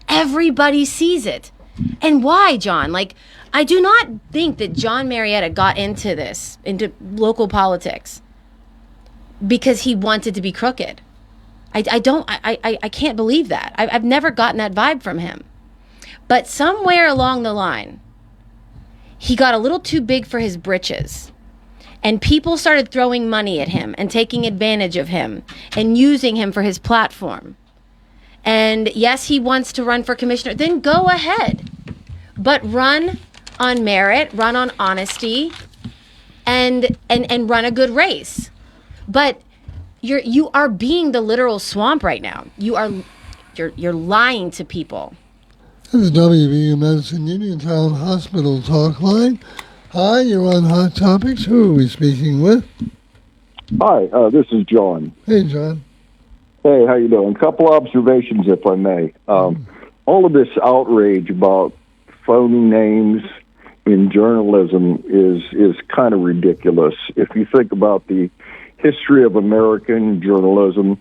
Everybody sees it. And why, John? Like, I do not think that John Marietta got into local politics because he wanted to be crooked. I can't believe that. I've never gotten that vibe from him. But somewhere along the line, he got a little too big for his britches. And people started throwing money at him and taking advantage of him and using him for his platform. And yes, he wants to run for commissioner. Then go ahead. But run on merit, run on honesty, and run a good race. But you are being the literal swamp right now. You're lying to people. This is WVU Medicine Uniontown Hospital Talk Line. Hi, you're on Hot Topics. Who are we speaking with? Hi, this is John. Hey, John. Hey, how you doing? A couple observations, if I may. All of this outrage about phony names in journalism is kind of ridiculous. If you think about the history of American journalism,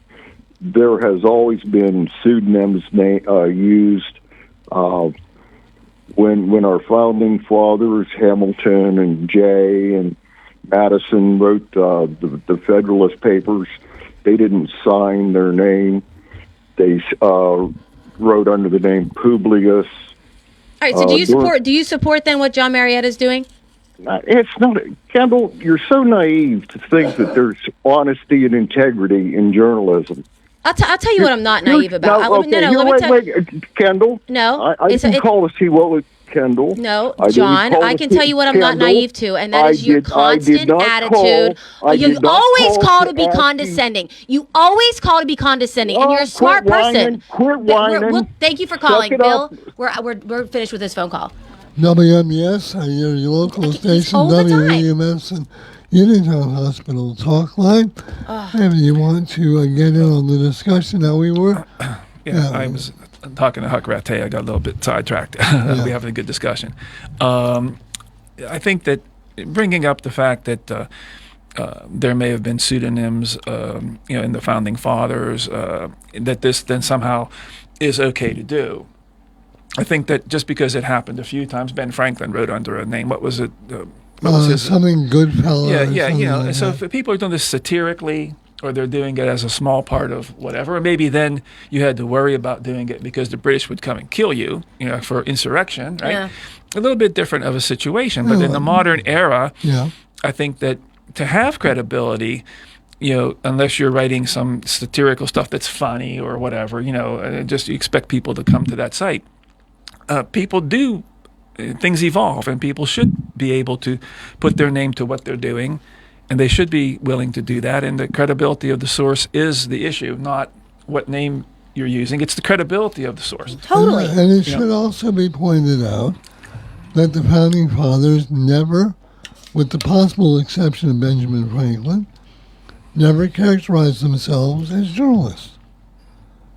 there has always been pseudonyms used. When our founding fathers, Hamilton and Jay and Madison, wrote the Federalist Papers, they didn't sign their name. They wrote under the name Publius. All right. So do you support then what John Marietta is doing? It's not, Kendall, you're so naive to think that there's honesty and integrity in journalism. I'll tell you what I'm not naive about. Let me Kendall. No, I can call to see what was Kendall. No, John, I can tell you what I'm not naive to, and that is your constant attitude. You always call to be condescending. You always call to be condescending, and you're a smart person. Quit whining. Thank you for calling, Bill. We're finished with this phone call. WMBS, your local station, WMBS, and Uniontown Hospital talk line. If you want to get in on the discussion, now we were. I was talking to Huck Ratte. I got a little bit sidetracked. We're having a good discussion. I think that bringing up the fact that there may have been pseudonyms, in the founding fathers, that this then somehow is okay to do. I think that just because it happened a few times, Ben Franklin wrote under a name. What was it? Something Goodfellow. Yeah. So if people are doing this satirically, or they're doing it as a small part of whatever, or maybe then you had to worry about doing it because the British would come and kill you, for insurrection, right? Yeah. A little bit different of a situation, but in the modern era, I think that to have credibility, unless you're writing some satirical stuff that's funny or whatever, just you expect people to come to that site. People do, things evolve, and people should be able to put their name to what they're doing, and they should be willing to do that. And the credibility of the source is the issue, not what name you're using. It's the credibility of the source. Totally. And it should also be pointed out that the Founding Fathers never, with the possible exception of Benjamin Franklin, never characterized themselves as journalists.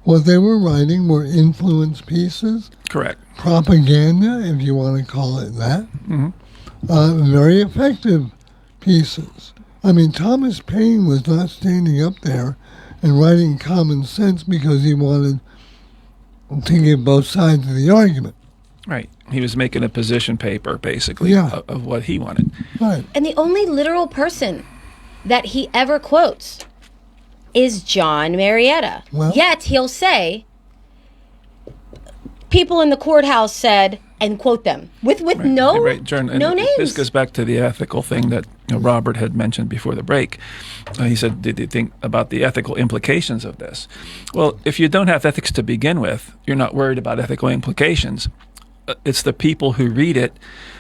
What they were writing were influence pieces. Correct. Propaganda, if you want to call it that. Mm-hmm. Very effective pieces. I mean, Thomas Paine was not standing up there and writing common sense because he wanted to give both sides of the argument. Right. He was making a position paper, basically, of what he wanted. Right. And the only literal person that he ever quotes is John Marietta. Well, yet he'll say, people in the courthouse said, and quote them with no names. This goes back to the ethical thing that Robert had mentioned before the break. He said, did you think about the ethical implications of this? Well, if you don't have ethics to begin with, you're not worried about ethical implications. It's the people who read it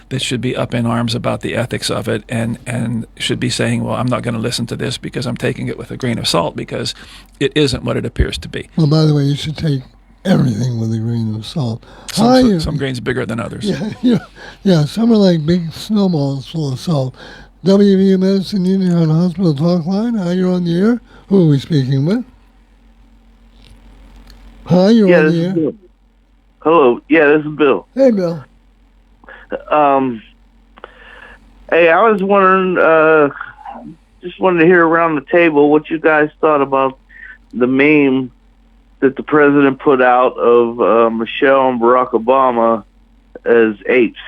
that should be up in arms about the ethics of it, and should be saying, well, I'm not going to listen to this because I'm taking it with a grain of salt, because it isn't what it appears to be. Well, by the way, you should take everything with a grain of salt. Some grains bigger than others. Yeah, some are like big snowballs full of salt. WVU Medicine Uniontown Hospital Talk Line. Hi, you're on the air. Who are we speaking with? Hi, you're on the air. Bill. Hello. Yeah, this is Bill. Hey, Bill. Hey, I was wondering, just wanted to hear around the table what you guys thought about the meme that the president put out of Michelle and Barack Obama as apes.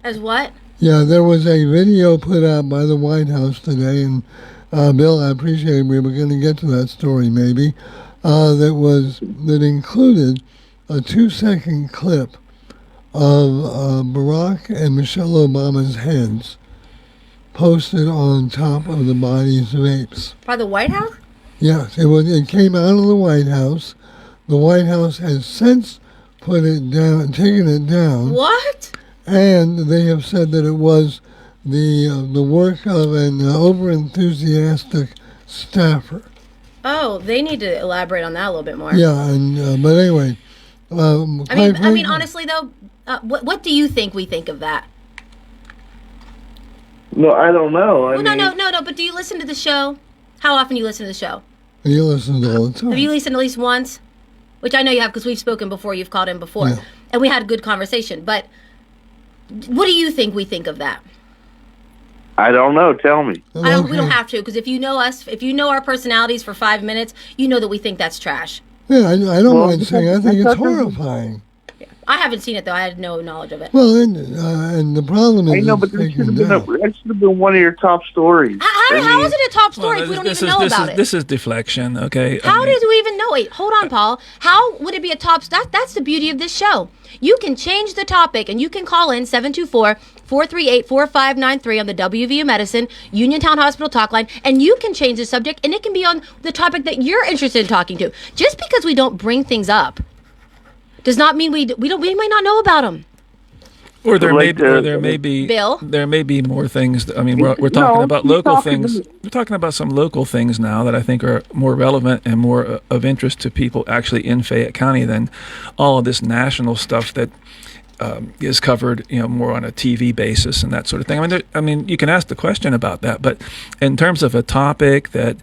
As what? Yeah, there was a video put out by the White House today, and Bill, I appreciate we were going to get to that story maybe, that included a 2-second clip of Barack and Michelle Obama's heads posted on top of the bodies of apes. By the White House? Yes, it came out of the White House. The White House has since put it down, taken it down. What? And they have said that it was the work of an over-enthusiastic staffer. Oh, they need to elaborate on that a little bit more. Yeah, and but anyway. I mean, honestly though, what do you think we think of that? No, I don't know. No. But do you listen to the show? How often do you listen to the show? You listen to all the time. Have you listened at least once? Which I know you have because we've spoken before. You've called in before, and we had a good conversation. But what do you think we think of that? I don't know. Tell me. We don't have to, because if you know us, if you know our personalities for 5 minutes, you know that we think that's trash. Yeah, I don't mind saying I think it's horrifying. I haven't seen it though. I had no knowledge of it. Well, and the problem is, I know, but that should have been one of your top stories. How is it a top story if we don't even know about it? This is deflection, okay? How did we even know? Wait, hold on, Paul. How would it be a top? That's the beauty of this show. You can change the topic, and you can call in 438-4593 on the WVU Medicine Uniontown Hospital talk line, and you can change the subject, and it can be on the topic that you're interested in talking to. Just because we don't bring things up does not mean we might not know about them. Or there may be Bill? There may be more things. I mean, we're talking about local things. We're talking about some local things now that I think are more relevant and more of interest to people actually in Fayette County than all of this national stuff that is covered, more on a TV basis and that sort of thing. I mean, you can ask the question about that, but in terms of a topic that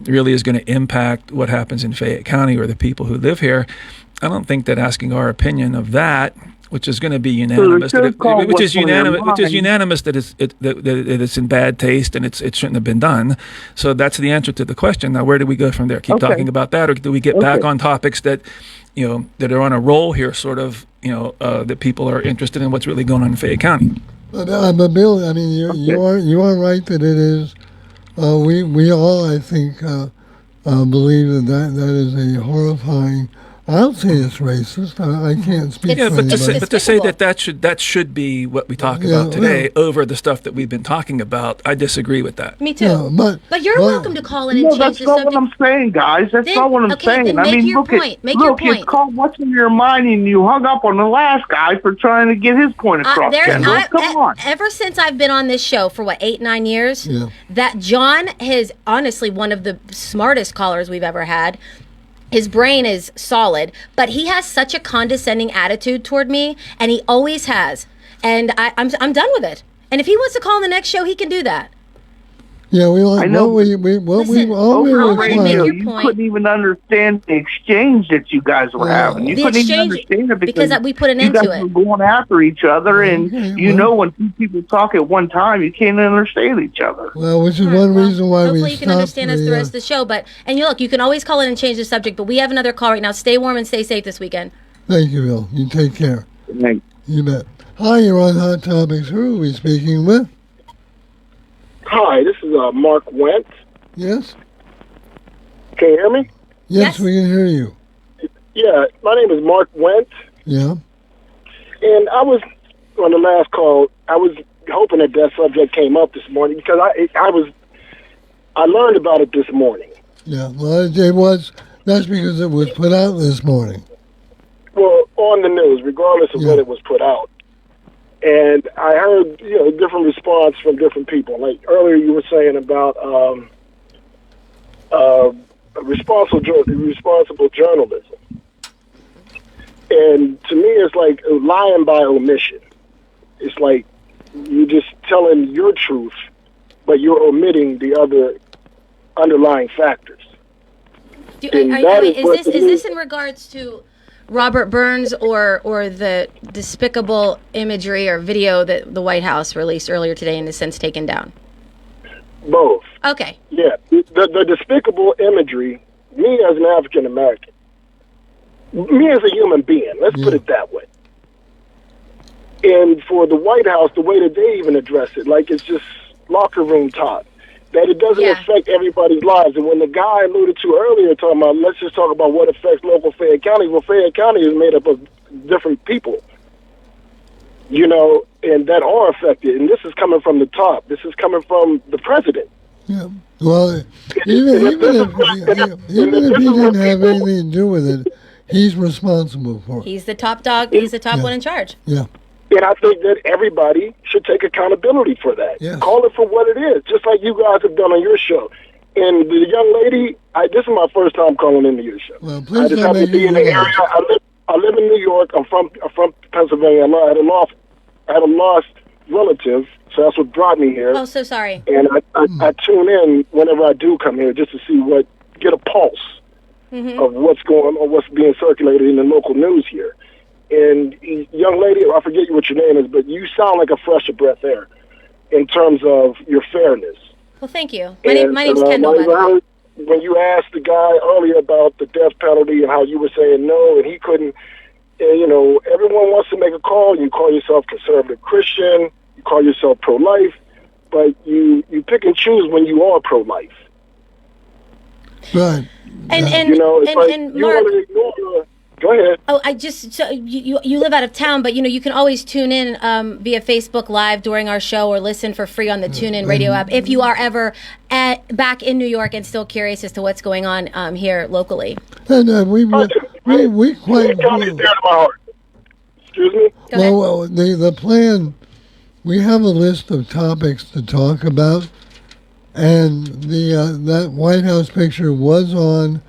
really is going to impact what happens in Fayette County or the people who live here, I don't think that asking our opinion of that, which is going to be unanimous, which is unanimous that it's in bad taste and it shouldn't have been done. So that's the answer to the question. Now, where do we go from there? Keep talking about that, or do we get back on topics that that are on a roll here, sort of, that people are interested in what's really going on in Fayette County? But Bill, I mean, you are right that it is. We all, I think, believe that is a horrifying. I don't say it's racist. I can't speak for anybody. But to say that should be what we talk about today over the stuff that we've been talking about, I disagree with that. Me too. But you're welcome to call in and change the subject. That's not what I'm saying, guys. That's not what I'm saying. Then make your point. It's called What's in Your Mind, and you hung up on the last guy for trying to get his point across. Come on. Ever since I've been on this show for 8-9 years, that John is honestly one of the smartest callers we've ever had. His brain is solid, but he has such a condescending attitude toward me, and he always has. And I'm done with it. And if he wants to call in the next show, he can do that. Yeah, we like. I know. Radio, you couldn't even understand the exchange that you guys were having. You couldn't even understand it because we put an end to it. You guys were going after each other, and when two people talk at one time, you can't understand each other. Well, which is one reason why hopefully you can understand us the rest of the show. But you can always call in and change the subject. But we have another call right now. Stay warm and stay safe this weekend. Thank you, Bill. You take care. Thanks. You bet. Hi, you're on Hot Topics. Who are we speaking with? Hi, this is Mark Wentz. Yes? Can you hear me? Yes, we can hear you. Yeah, my name is Mark Wentz. Yeah. And I was, on the last call, I was hoping that subject came up this morning because I learned about it this morning. Yeah, well, that's because it was put out this morning. Well, on the news, regardless of when it was put out. And I heard, different response from different people. Like earlier, you were saying about responsible journalism, and to me, it's like lying by omission. It's like you're just telling your truth, but you're omitting the other underlying factors. Is this in regards to Robert Burns or the despicable imagery or video that the White House released earlier today and has since taken down? Both. Okay. Yeah. The despicable imagery, me as an African American, me as a human being, let's put it that way. And for the White House, the way that they even address it, like it's just locker room talk, that it doesn't affect everybody's lives. And when the guy alluded to earlier, talking about, let's just talk about what affects local Fayette County. Well, Fayette County is made up of different people, and that are affected. And this is coming from the top. This is coming from the president. Yeah. Well, even if he didn't have anything to do with it, he's responsible for it. He's the top dog. He's the top one in charge. Yeah. And I think that everybody should take accountability for that. Yes. Call it for what it is, just like you guys have done on your show. And the young lady, this is my first time calling into your show. Well, please I just happen to be in the area. I live in New York. I'm from Pennsylvania. I had a lost relative, so that's what brought me here. Oh, so sorry. And I tune in whenever I do come here just to see get a pulse of what's going on, what's being circulated in the local news here. And young lady, I forget what your name is, but you sound like a fresh of breath air in terms of your fairness. Well, thank you. My name's Kendall, by the way. When you asked the guy earlier about the death penalty and how you were saying no, and he couldn't, everyone wants to make a call. You call yourself conservative Christian, you call yourself pro-life, but you pick and choose when you are pro-life. Right. And Mark, you want to ignore Go ahead. Oh, so you live out of town, but you can always tune in via Facebook Live during our show or listen for free on the TuneIn Radio app if you are ever back in New York and still curious as to what's going on here locally. And we quite. Excuse me? Well, the plan, we have a list of topics to talk about, and that White House picture was on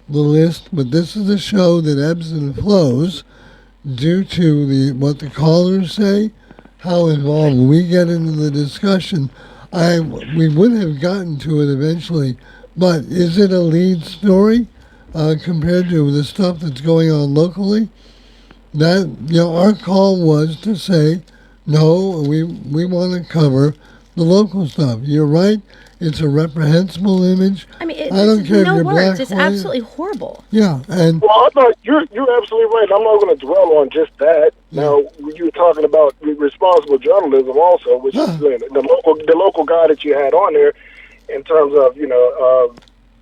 the list, but this is a show that ebbs and flows due to what the callers say, how involved we get into the discussion. We would have gotten to it eventually, but is it a lead story compared to the stuff that's going on locally? That our call was to say, no, we want to cover the local stuff. You're right. It's a reprehensible image. I mean, I don't care no if you're words. black, It's white. absolutely horrible. Yeah, and well, I thought you're absolutely right. I'm not going to dwell on just that. Now, you were talking about responsible journalism also, which is the local guy that you had on there, in terms of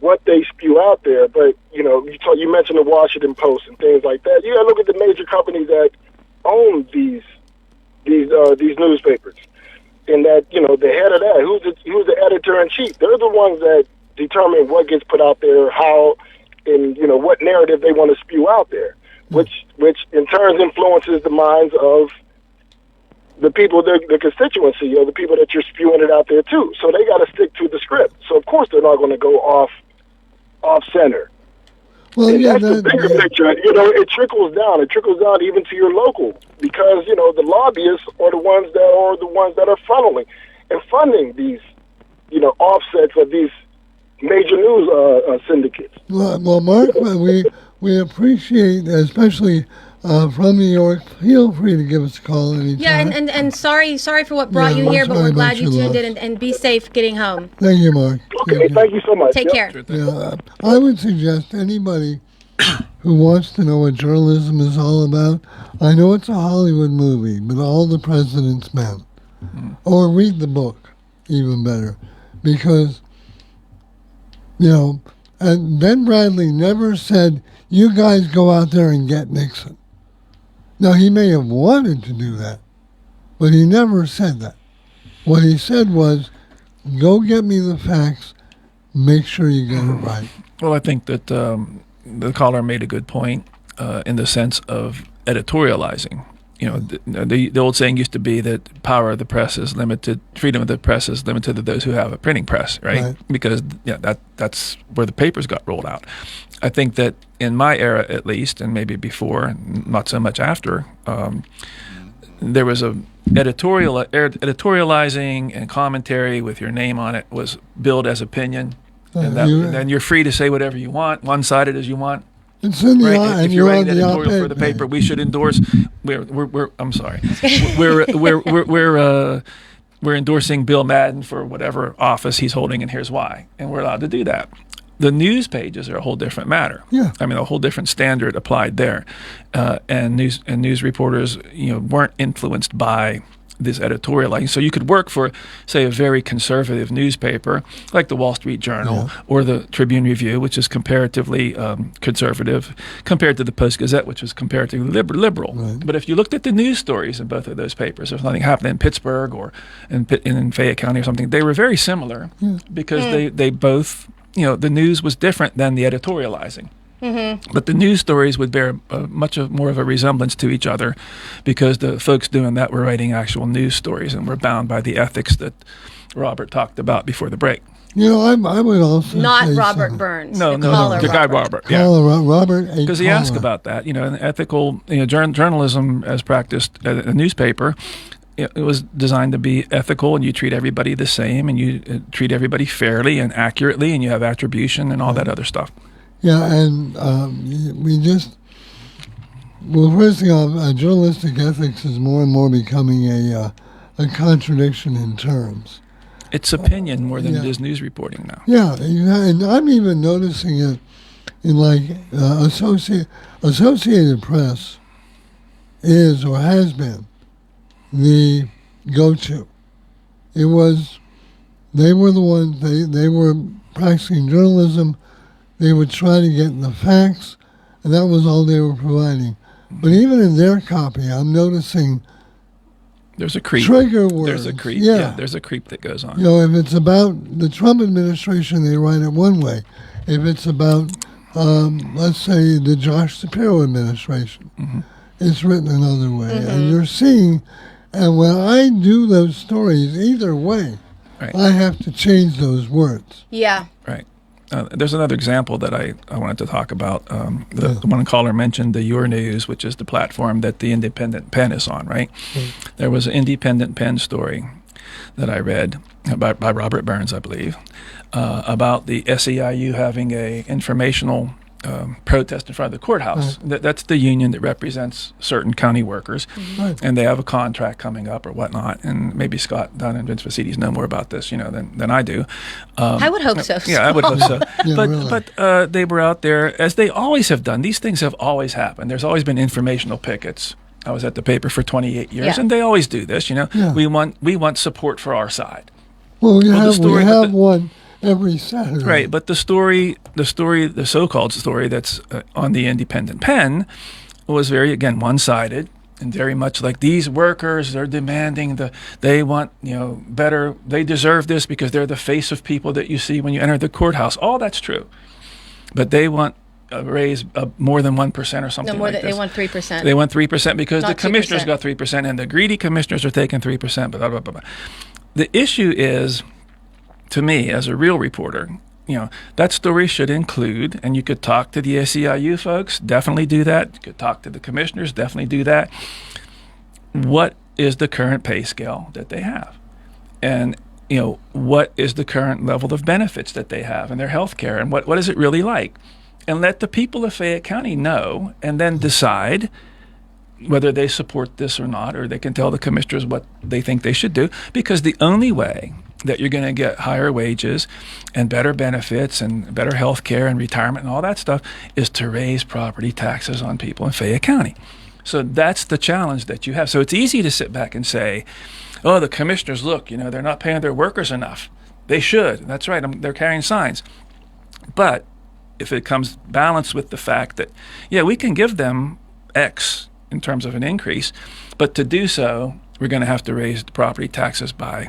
what they spew out there. But you mentioned the Washington Post and things like that. You got to look at the major companies that own these newspapers. And that, the head of that, who's the editor-in-chief, they're the ones that determine what gets put out there, how, and, what narrative they want to spew out there, which in turn influences the minds of the people, the constituency, or the people that you're spewing it out there to. So they got to stick to the script. So, of course, they're not going to go off-center. Well, and that's the bigger picture. It trickles down. It trickles down even to your local, because the lobbyists are the ones that are funneling and funding these, offsets of these major news syndicates. Well, Mark, we appreciate, especially from New York. Feel free to give us a call anytime. Yeah, and sorry for what brought you here, but we're glad you tuned in, and be safe getting home. Thank you, Mark. Okay, thank you so much. Take care. Yeah, I would suggest anybody who wants to know what journalism is all about, I know it's a Hollywood movie, but All the President's Men. Or read the book, even better. Because, and Ben Bradley never said, you guys go out there and get Nixon. Now, he may have wanted to do that, but he never said that. What he said was, go get me the facts, make sure you get it right. Well, I think that the caller made a good point in the sense of editorializing. The old saying used to be that power of the press is limited, freedom of the press is limited to those who have a printing press, right? Because that's where the papers got rolled out. I think that in my era, at least, and maybe before, not so much after, there was a editorializing and commentary with your name on it was billed as opinion, and then you're free to say whatever you want, one-sided as you want. It's in the right? If you're writing an editorial for the paper, we should endorse. I'm sorry. We're endorsing Bill Madden for whatever office he's holding, and here's why. And we're allowed to do that. The news pages are a whole different matter. Yeah. I mean, a whole different standard applied there, and news reporters, weren't influenced by this editorializing. So you could work for, say, a very conservative newspaper like the Wall Street Journal or the Tribune Review, which is comparatively conservative, compared to the Post-Gazette, which was comparatively liberal. Right. But if you looked at the news stories in both of those papers, there's nothing happening in Pittsburgh or in Fayette County or something, they were very similar because they both, the news was different than the editorializing. Mm-hmm. But the news stories would bear much more of a resemblance to each other because the folks doing that were writing actual news stories and were bound by the ethics that Robert talked about before the break. I would also not say Robert something. Burns. No, the guy Robert. Robert. Because he asked about that. And ethical journalism as practiced at a newspaper. It was designed to be ethical, and you treat everybody the same, and you treat everybody fairly and accurately, and you have attribution and all that other stuff. Yeah, and first thing off, journalistic ethics is more and more becoming a contradiction in terms. It's opinion more than it is news reporting now. Yeah, and I'm even noticing it in Associated Press is or has been the go-to. They were the ones, they were practicing journalism. They would try to get the facts and that was all they were providing. But even in their copy, I'm noticing there's a creep. Trigger words. There's a creep. Yeah. Yeah, there's a creep that goes on. You know, if it's about the Trump administration, they write it one way. If it's about, let's say, the Josh Shapiro administration, it's written another way. And you're seeing, and when I do those stories, either way, I have to change those words. Yeah. Right. There's another example that I wanted to talk about. The one caller mentioned the Your News, which is the platform that the Independent Pen is on, right? There was an Independent Pen story that I read by Robert Burns, I believe, about the SEIU having a informational protest in front of the courthouse. That's the union that represents certain county workers, and they have a contract coming up or whatnot. And maybe Scott Dunn and Vince Vacides know more about this, than I do. I would hope so. Yeah, I would hope so. Yeah, but really. they were out there, as they always have done. These things have always happened. There's always been informational pickets. I was at the paper for 28 years, and they always do this. Yeah. We want support for our side. Well, we have one every Saturday. Right, but the so-called story that's on the Independent Pen was very, again, one-sided and very much like these workers are demanding they want, better, they deserve this because they're the face of people that you see when you enter the courthouse. All that's true. But they want a raise of more than 1% or something like this. They want 3%. They want 3% because Not the commissioners 2%. got 3% and the greedy commissioners are taking 3%, blah, blah, blah, blah. The issue is, to me, as a real reporter, that story should include, and you could talk to the SEIU folks, definitely do that. You could talk to the commissioners, definitely do that. What is the current pay scale that they have? And, what is the current level of benefits that they have in their health care? And what is it really like? And let the people of Fayette County know and then decide whether they support this or not, or they can tell the commissioners what they think they should do, because the only way that you're going to get higher wages and better benefits and better health care and retirement and all that stuff is to raise property taxes on people in Fayette County. So that's the challenge that you have. So it's easy to sit back and say, oh, the commissioners, look, they're not paying their workers enough. They should. That's right. They're carrying signs. But if it comes balanced with the fact that, we can give them X in terms of an increase, but to do so, we're going to have to raise the property taxes by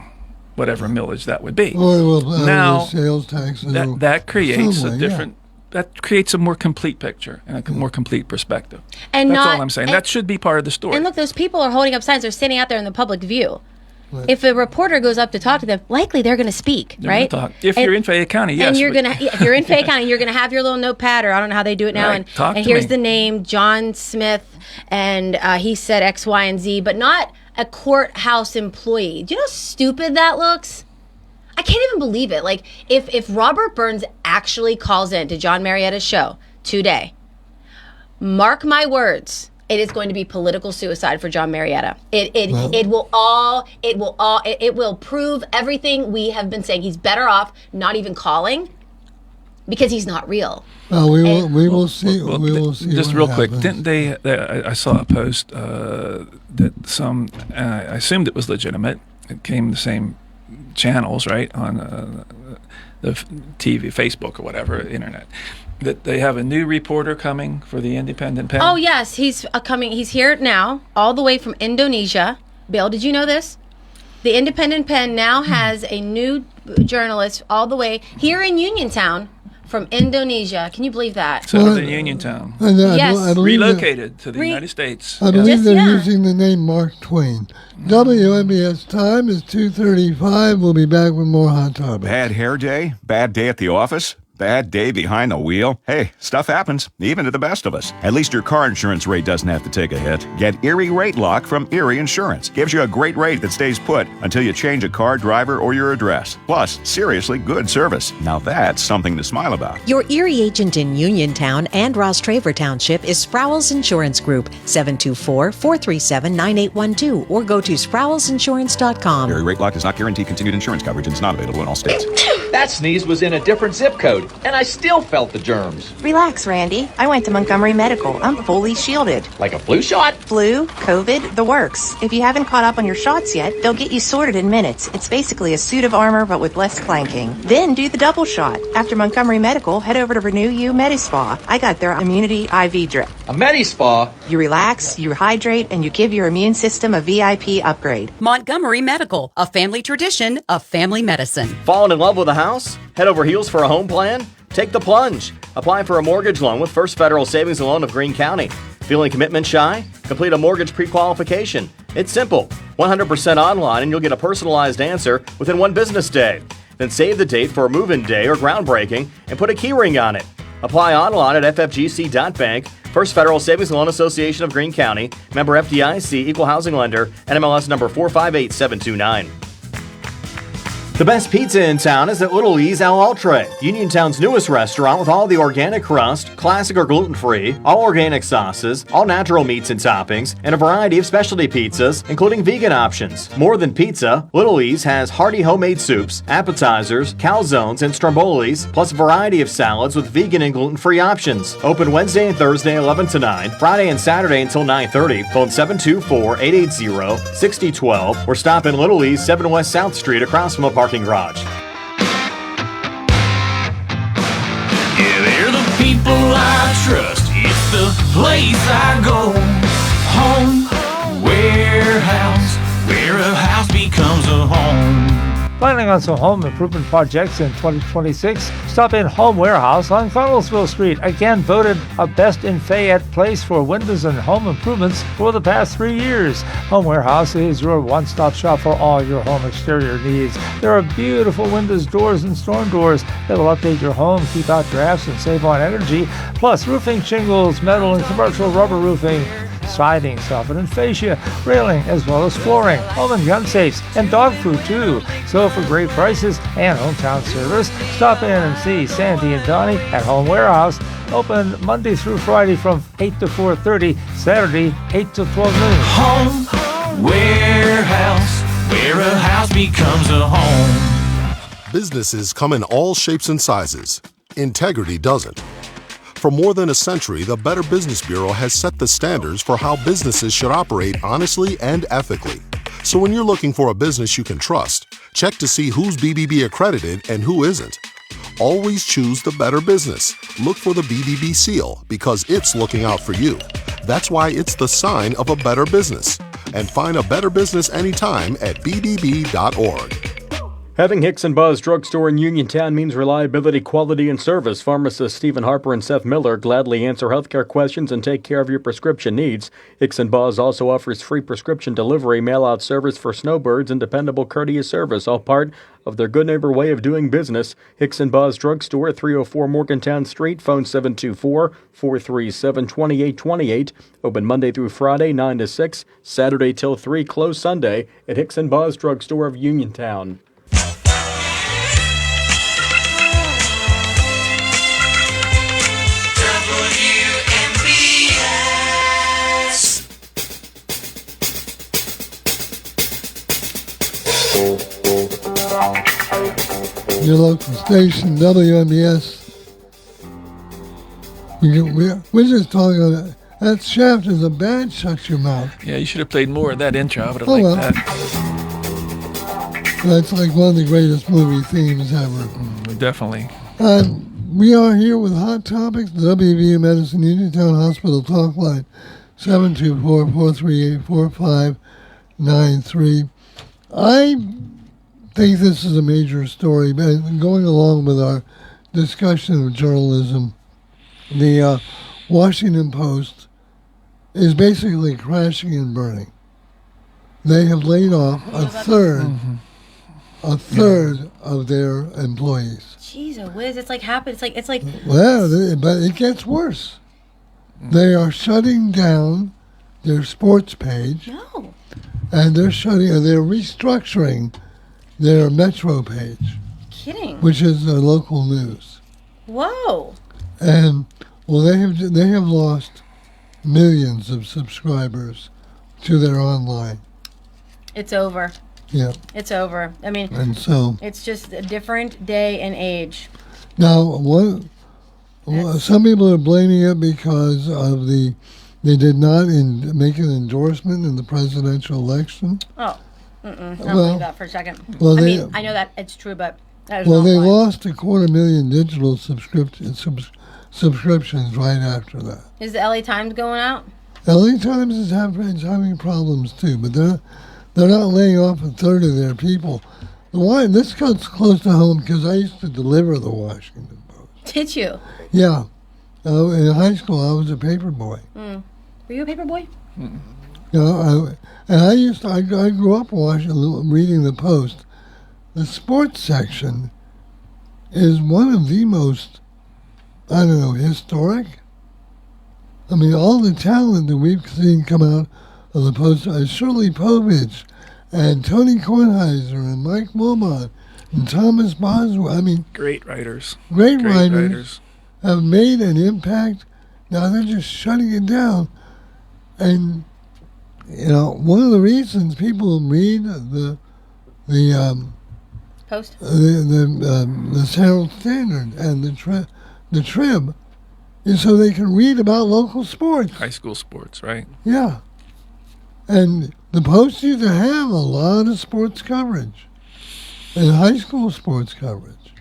whatever millage that would be. Or now, sales taxes. That creates somewhere, a different, that creates a more complete picture and a more complete perspective. And that's not, all I'm saying. That should be part of the story. And look, those people are holding up signs. They're standing out there in the public view. If a reporter goes up to talk to them, likely they're going to speak, They're right? gonna talk. If you're in Fayette County, yes. And you're if you're in Fayette County, you're going to have your little notepad, or I don't know how they do it now. Right. Talk and to here's me. the name, John Smith, and he said X, Y, and Z, but not a courthouse employee. Do you know how stupid that looks? I can't even believe it. Like, if Robert Burns actually calls in to John Marietta's show today, mark my words, it is going to be political suicide for John Marietta. It will prove everything we have been saying. He's better off not even calling because he's not real. We will see. We will see. Just what real happens. quick, didn't they? I saw a post that some, I assumed it was legitimate. It came the same channels, right, on the TV, Facebook, or whatever, internet. That they have a new reporter coming for the Independent Pen. Oh yes, he's coming. He's here now, all the way from Indonesia. Bill, did you know this? The Independent Pen now has a new journalist all the way here in Uniontown from Indonesia. Can you believe that? So it's in Uniontown. Yes. I believe Relocated to the United States. I believe they're using the name Mark Twain. WMBS time is 2:35. We'll be back with more Hot Topics. Bad hair day? Bad day at the office? Bad day behind the wheel? Hey, stuff happens, even to the best of us. At least your car insurance rate doesn't have to take a hit. Get Erie Rate Lock from Erie Insurance. Gives you a great rate that stays put until you change a car, driver, or your address. Plus, seriously good service. Now that's something to smile about. Your Erie agent in Uniontown and Ross Traver Township is Sprowell's Insurance Group, 724-437-9812, or go to sprowellsinsurance.com. Erie Rate Lock does not guarantee continued insurance coverage and is not available in all states. That sneeze was in a different zip code, and I still felt the germs. Relax, Randy. I went to Montgomery Medical. I'm fully shielded. Like a flu shot? Flu, COVID, the works. If you haven't caught up on your shots yet, they'll get you sorted in minutes. It's basically a suit of armor, but with less clanking. Then do the double shot. After Montgomery Medical, head over to Renew You MediSpa. I got their immunity IV drip. A MediSpa? You relax, you hydrate, and you give your immune system a VIP upgrade. Montgomery Medical, a family tradition of family medicine. Fallen in love with a house? Head over heels for a home plan? Take the plunge. Apply for a mortgage loan with First Federal Savings and Loan of Greene County. Feeling commitment shy? Complete a mortgage pre-qualification. It's simple. 100% online, and you'll get a personalized answer within 1 business day. Then save the date for a move-in day or groundbreaking and put a key ring on it. Apply online at ffgc.bank. First Federal Savings and Loan Association of Greene County. Member FDIC, Equal Housing Lender, NMLS number 458729. The best pizza in town is at Little E's Al Ultra, Uniontown's newest restaurant with all the organic crust, classic or gluten-free, all organic sauces, all natural meats and toppings, and a variety of specialty pizzas, including vegan options. More than pizza, Little E's has hearty homemade soups, appetizers, calzones, and strombolis, plus a variety of salads with vegan and gluten-free options. Open Wednesday and Thursday 11 to 9, Friday and Saturday until 9:30. Phone 724-880-6012 or stop in Little E's 7 West South Street across from a parking garage. Yeah, they're the people I trust. It's the place I go. Home, warehouse, where a house becomes a home. Planning on some home improvement projects in 2026? Stop in Home Warehouse on Connellsville Street. Again, voted a best in Fayette place for windows and home improvements for the past 3 years. Home Warehouse is your one-stop shop for all your home exterior needs. There are beautiful windows, doors, and storm doors that will update your home, keep out drafts, and save on energy. Plus, roofing shingles, metal, and commercial rubber roofing, siding, soffit and fascia, railing, as well as flooring, home and gun safes, and dog food too. So for great prices and hometown service, stop in and see Sandy and Donnie at Home Warehouse. Open Monday through Friday from 8 to 4:30, Saturday 8 to 12 noon. Home, warehouse, where a house becomes a home. Businesses come in all shapes and sizes. Integrity doesn't. For more than a century, the Better Business Bureau has set the standards for how businesses should operate honestly and ethically. So when you're looking for a business you can trust, check to see who's BBB accredited and who isn't. Always choose the Better Business. Look for the BBB seal because it's looking out for you. That's why it's the sign of a better business. And find a better business anytime at bbb.org. Having Hicks and Buzz Drugstore in Uniontown means reliability, quality, and service. Pharmacists Stephen Harper and Seth Miller gladly answer healthcare questions and take care of your prescription needs. Hicks and Buzz also offers free prescription delivery, mail-out service for snowbirds, and dependable courteous service, all part of their good neighbor way of doing business. Hicks and Buzz Drugstore at 304 Morgantown Street. Phone 724-437-2828. Open Monday through Friday, 9 to 6. Saturday till 3. Closed Sunday at Hicks and Buzz Drugstore of Uniontown. Your local station, WMBS. We're just talking about that shaft is a bad shut your mouth. Yeah, you should have played more of that intro. I would have liked that. That's like one of the greatest movie themes ever. Definitely. We are here with Hot Topics, the WVU Medicine Uniontown Hospital Talk Line, 724-438-4593. I think this is a major story, but going along with our discussion of journalism, the Washington Post is basically crashing and burning. They have laid off a third of their employees. Jeez, whiz! It's like happened. It's like. Well, but it gets worse. They are shutting down their sports page. No. And they're restructuring their Metro page. Kidding. Which is their local news. Whoa. And well, they have lost millions of subscribers to their online. It's over. Yeah. It's over. I mean, And so it's just a different day and age. now, some people are blaming it because of they did not make an endorsement in the presidential election. Oh, I don't believe that for a second. Well, I know that it's true, but that is well, not they why. lost 250,000 digital subscriptions right after that. Is the LA Times going out? LA Times is having problems too, but they're not laying off a third of their people. This cuts close to home because I used to deliver the Washington Post. Did you? Yeah. In high school, I was a paper boy. Mm. Were you a paper boy? I grew up reading the Post. The sports section is one of the most, historic. I mean, all the talent that we've seen come out of the Post, Shirley Povich and Tony Kornheiser and Mike Wilmot and Thomas Boswell. I mean, great writers. Great writers have made an impact. Now they're just shutting it down. And, one of the reasons people read the Post, the Herald Standard and the Trib is so they can read about local sports. High school sports, right? Yeah. And the Post used to have a lot of sports coverage and high school sports coverage.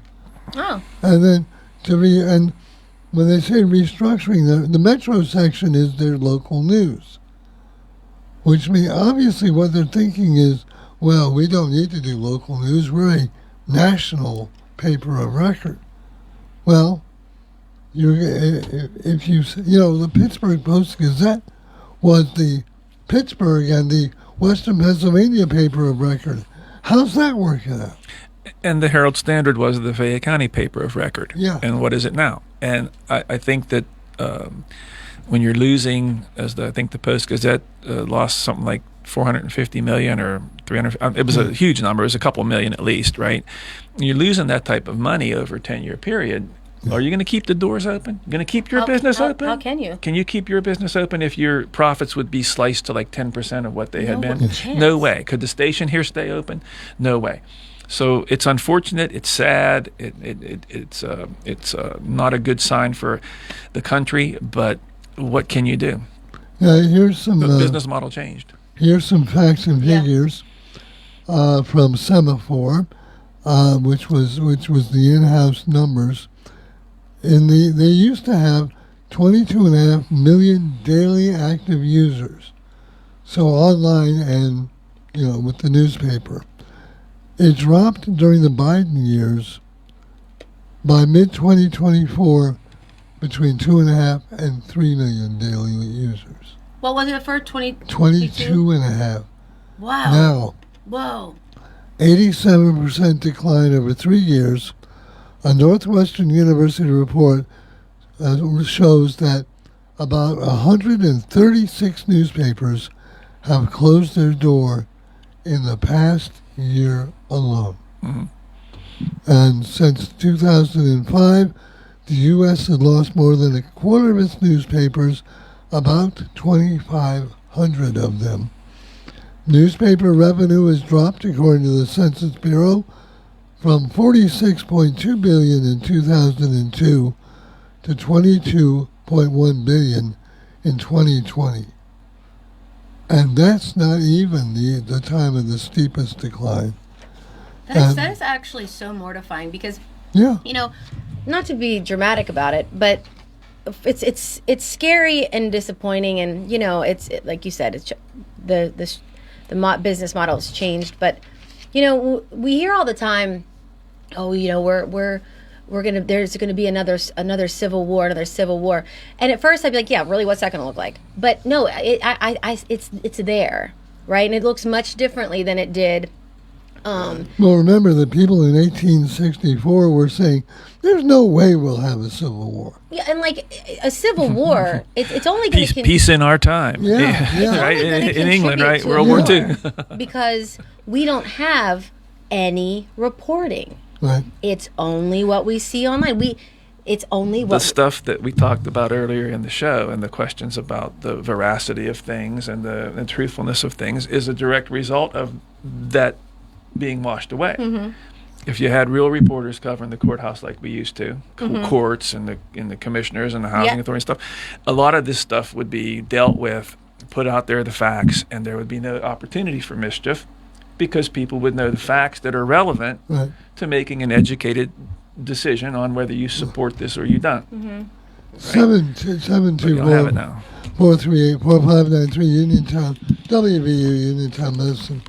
Oh. And then and when they say restructuring, the Metro section is their local news, which means obviously what they're thinking is, well, we don't need to do local news. We're a national paper of record. Well, the Pittsburgh Post-Gazette was the Pittsburgh and the Western Pennsylvania paper of record. How's that working out? And the Herald Standard was the Fayette County paper of record. Yeah. And what is it now? And I think that when you're losing, I think the Post-Gazette lost something like $450 million or $300. It was a huge number. It was a couple million at least, right? You're losing that type of money over a 10-year period. Are you going to keep the doors open? Going to keep your business open? How can you? Can you keep your business open if your profits would be sliced to like 10% of what they had been? Chance. No way. Could the station here stay open? No way. So it's unfortunate. It's sad. It's not a good sign for the country. But what can you do? Here's some the business model changed. Here's some facts and figures from Semaphore, which was the in-house numbers. They used to have 22.5 million daily active users, so online and with the newspaper. It dropped during the Biden years. By mid-2024, between 2.5 and 3 million daily users. What was it for 22.5. Wow. Now, whoa. 87% decline over 3 years. A Northwestern University report shows that about 136 newspapers have closed their door in the past year alone. Mm-hmm. And since 2005, the U.S. has lost more than a quarter of its newspapers, about 2,500 of them. Newspaper revenue has dropped, according to the Census Bureau, from $46.2 billion in 2002 to $22.1 billion in 2020. And that's not even the time of the steepest decline. That is actually so mortifying because, not to be dramatic about it, but it's scary and disappointing, and it's like you said, it's the business model has changed. But we hear all the time, there's gonna be another civil war, and at first I'd be like, yeah, really, what's that gonna look like? But no, it's there, right, and it looks much differently than it did. Well, remember the people in 1864 were saying, there's no way we'll have a civil war. Yeah, and like a civil war, it's only going to... Peace in our time. Yeah. Right? In England, right? World War II. Because we don't have any reporting. Right. It's only what we see online. It's only what... The stuff that we talked about earlier in the show and the questions about the veracity of things and the truthfulness of things is a direct result of that being washed away. Mm-hmm. If you had real reporters covering the courthouse like we used to, Mhm. courts and the commissioners and the housing Yep. authority and stuff, a lot of this stuff would be dealt with, put out there the facts, and there would be no opportunity for mischief because people would know the facts that are relevant Right. to making an educated decision on whether you support this or you don't. Mm-hmm. 724-438-4593 Uniontown, WVU Uniontown Medicine.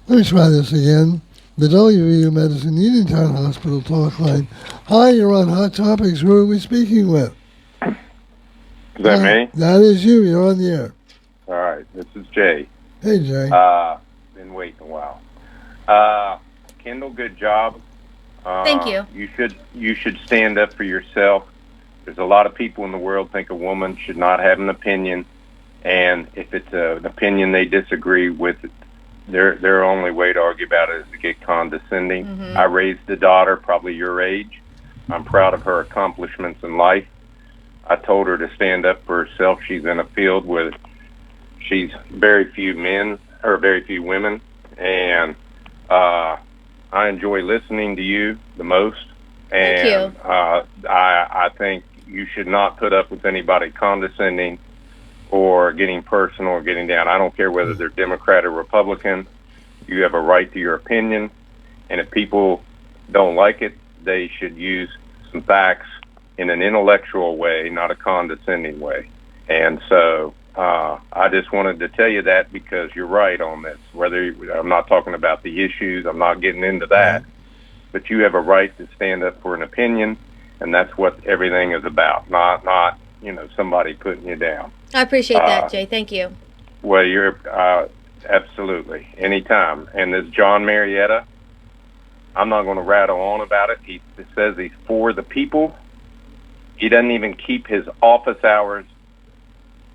Let me try this again. The WVU Medicine Uniontown Hospital talk line. Hi, you're on Hot Topics. Who are we speaking with? Is that me? That is you. You're on the air. All right. This is Jay. Hey, Jay. Been waiting a while. Kendall, good job. Thank you. You should stand up for yourself. There's a lot of people in the world think a woman should not have an opinion, and if it's an opinion they disagree with, their only way to argue about it is to get condescending. Mm-hmm. I raised a daughter probably your age. I'm proud of her accomplishments in life. I told her to stand up for herself. She's in a field where she's very few men or very few women, and I enjoy listening to you the most. Thank And you. I think you should not put up with anybody condescending or getting personal or getting down. I don't care whether they're Democrat or Republican. You have a right to your opinion, and if people don't like it, they should use some facts in an intellectual way, not a condescending way. And so I just wanted to tell you that because you're right on this. I'm not talking about the issues, I'm not getting into that, but you have a right to stand up for an opinion, and that's what everything is about, not somebody putting you down. I appreciate that, Jay. Thank you. Well, you're absolutely anytime. And this John Marietta, I'm not going to rattle on about it. He says he's for the people. He doesn't even keep his office hours.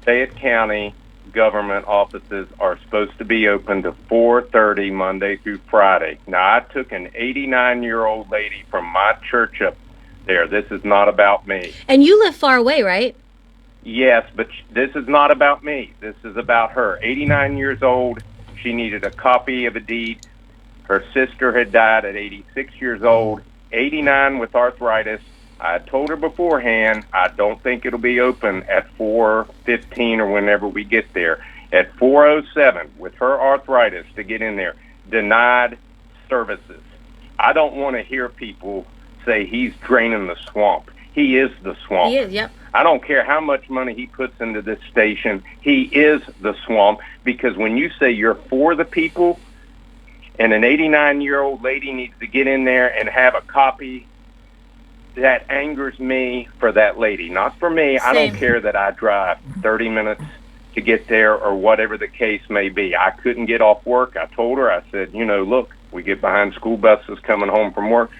Fayette County government offices are supposed to be open to 4:30 Monday through Friday. Now, I took an 89-year-old lady from my church up there. This is not about me. And you live far away, right? Yes, but this is not about me. This is about her. 89 years old. She needed a copy of a deed. Her sister had died at 86 years old, 89 with arthritis. I told her beforehand, I don't think it'll be open at 4:15 or whenever we get there. At 4:07, with her arthritis, to get in there, denied services. I don't want to hear people say he's draining the swamp. He is the swamp. He is, yep. I don't care how much money he puts into this station. He is the swamp, because when you say you're for the people and an 89-year-old lady needs to get in there and have a copy, that angers me for that lady, not for me. I don't care that I drive 30 minutes to get there or whatever the case may be. I couldn't get off work. I told her, I said, look, we get behind school buses coming home from work.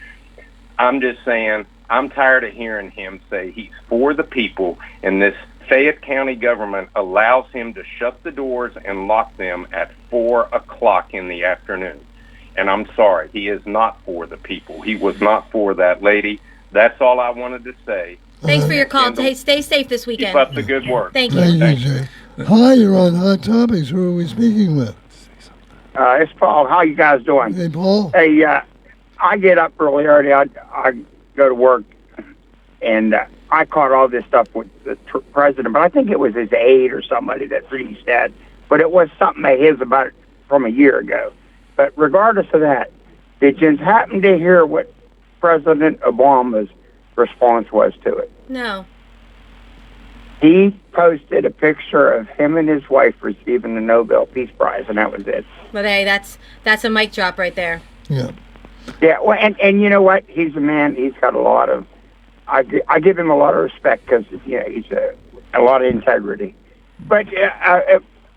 I'm just saying, I'm tired of hearing him say he's for the people, and this Fayette County government allows him to shut the doors and lock them at 4 o'clock in the afternoon. And I'm sorry, he is not for the people. He was not for that lady. That's all I wanted to say. Thanks for your call. Hey, stay safe this weekend. Keep up the good work. Thank you. Thank you, Jay. Hi, you're on Hot Topics. Who are we speaking with? It's Paul. How you guys doing? Hey, Paul. Hey, I get up really early. I go to work, and I caught all this stuff with the president, but I think it was his aide or somebody that released that. But it was something of his about it from a year ago. But regardless of that, did you happen to hear what President Obama's response was to it? No. He posted a picture of him and his wife receiving the Nobel Peace Prize, and that was it. But hey, that's a mic drop right there. Yeah. Yeah, well, and you know what? He's a man. He's got a lot of. I give him a lot of respect because he's a lot of integrity. But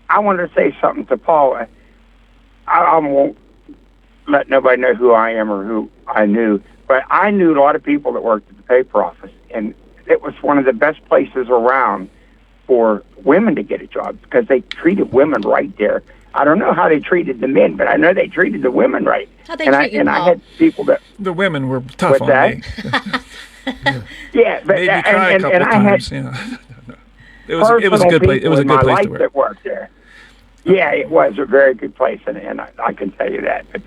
I wanted to say something to Paul. I won't let nobody know who I am or who I knew, but I knew a lot of people that worked at the paper office, and it was one of the best places around for women to get a job because they treated women right there. I don't know how they treated the men, but I know they treated the women right. How'd they and treat you, I had people that the women were tough what's on that? me. Yeah, but Made me cry a couple I had times. It was a good place. It was a good place to work. That worked there. Yeah, it was a very good place, and I can tell you that. But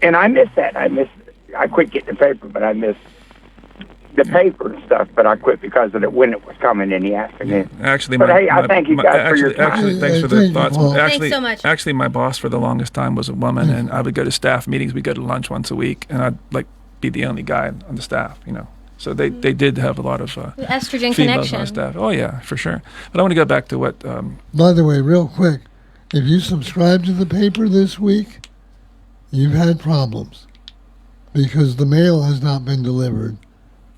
and I miss that. I quit getting the paper, but I miss the paper and stuff. But I quit because of it when it was coming in the afternoon. Actually, but I thank you guys for your time. Actually, thanks for the thoughts. Thanks so much. Actually, my boss for the longest time was a woman, and I would go to staff meetings. We'd go to lunch once a week, and I'd be the only guy on the staff, So they did have a lot of estrogen females connection on staff. Oh yeah, for sure. But I want to go back to what. By the way, real quick, if you subscribe to the paper this week, you've had problems because the mail has not been delivered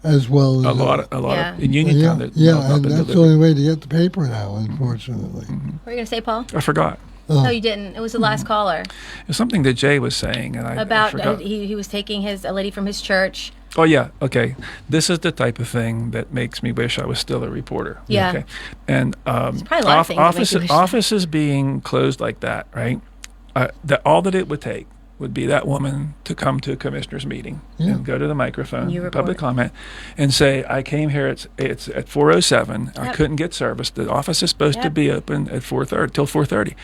as well as a lot of in Uniontown. and that's the only way to get the paper now, unfortunately. What were you going to say, Paul? I forgot. No, you didn't. It was the last caller. It's something that Jay was saying, and I forgot. He was taking a lady from his church. Oh yeah, okay. This is the type of thing that makes me wish I was still a reporter. Yeah. Okay. And offices being closed like that, right? All that it would take would be that woman to come to a commissioner's meeting and go to the microphone, public comment, and say, "I came here. It's at 4:07. I couldn't get service. The office is supposed to be open at 4:30 till 4:30."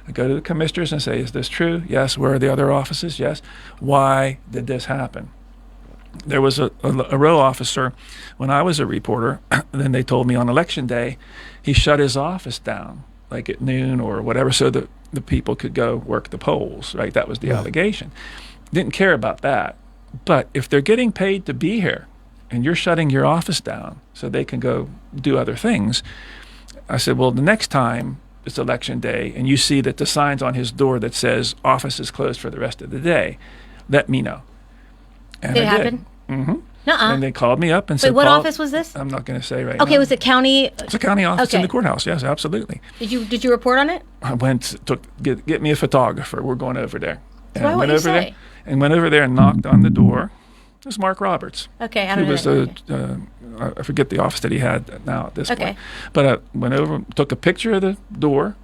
I go to the commissioners and say, "Is this true? Yes. Where are the other offices? Yes. Why did this happen?" There was a row officer when I was a reporter. Then they told me on election day, he shut his office down like at noon or whatever, so that the people could go work the polls. Right, that was the allegation. Didn't care about that. But if they're getting paid to be here, and you're shutting your office down so they can go do other things, I said, well, the next time it's election day, and you see that the sign's on his door that says office is closed for the rest of the day, let me know. And did it happen? Mm-hmm. Nuh-uh. And they called me up and said, what Paul, office was this? I'm not going to say right now. Okay, was it county? It's a county office in the courthouse. Yes, absolutely. Did you report on it? I went get me a photographer. We're going over there. And why went you over say? there and went over there and knocked on the door. It was Mark Roberts. Okay, I don't know. I forget the office that he had now at this point. But I went over, took a picture of the door,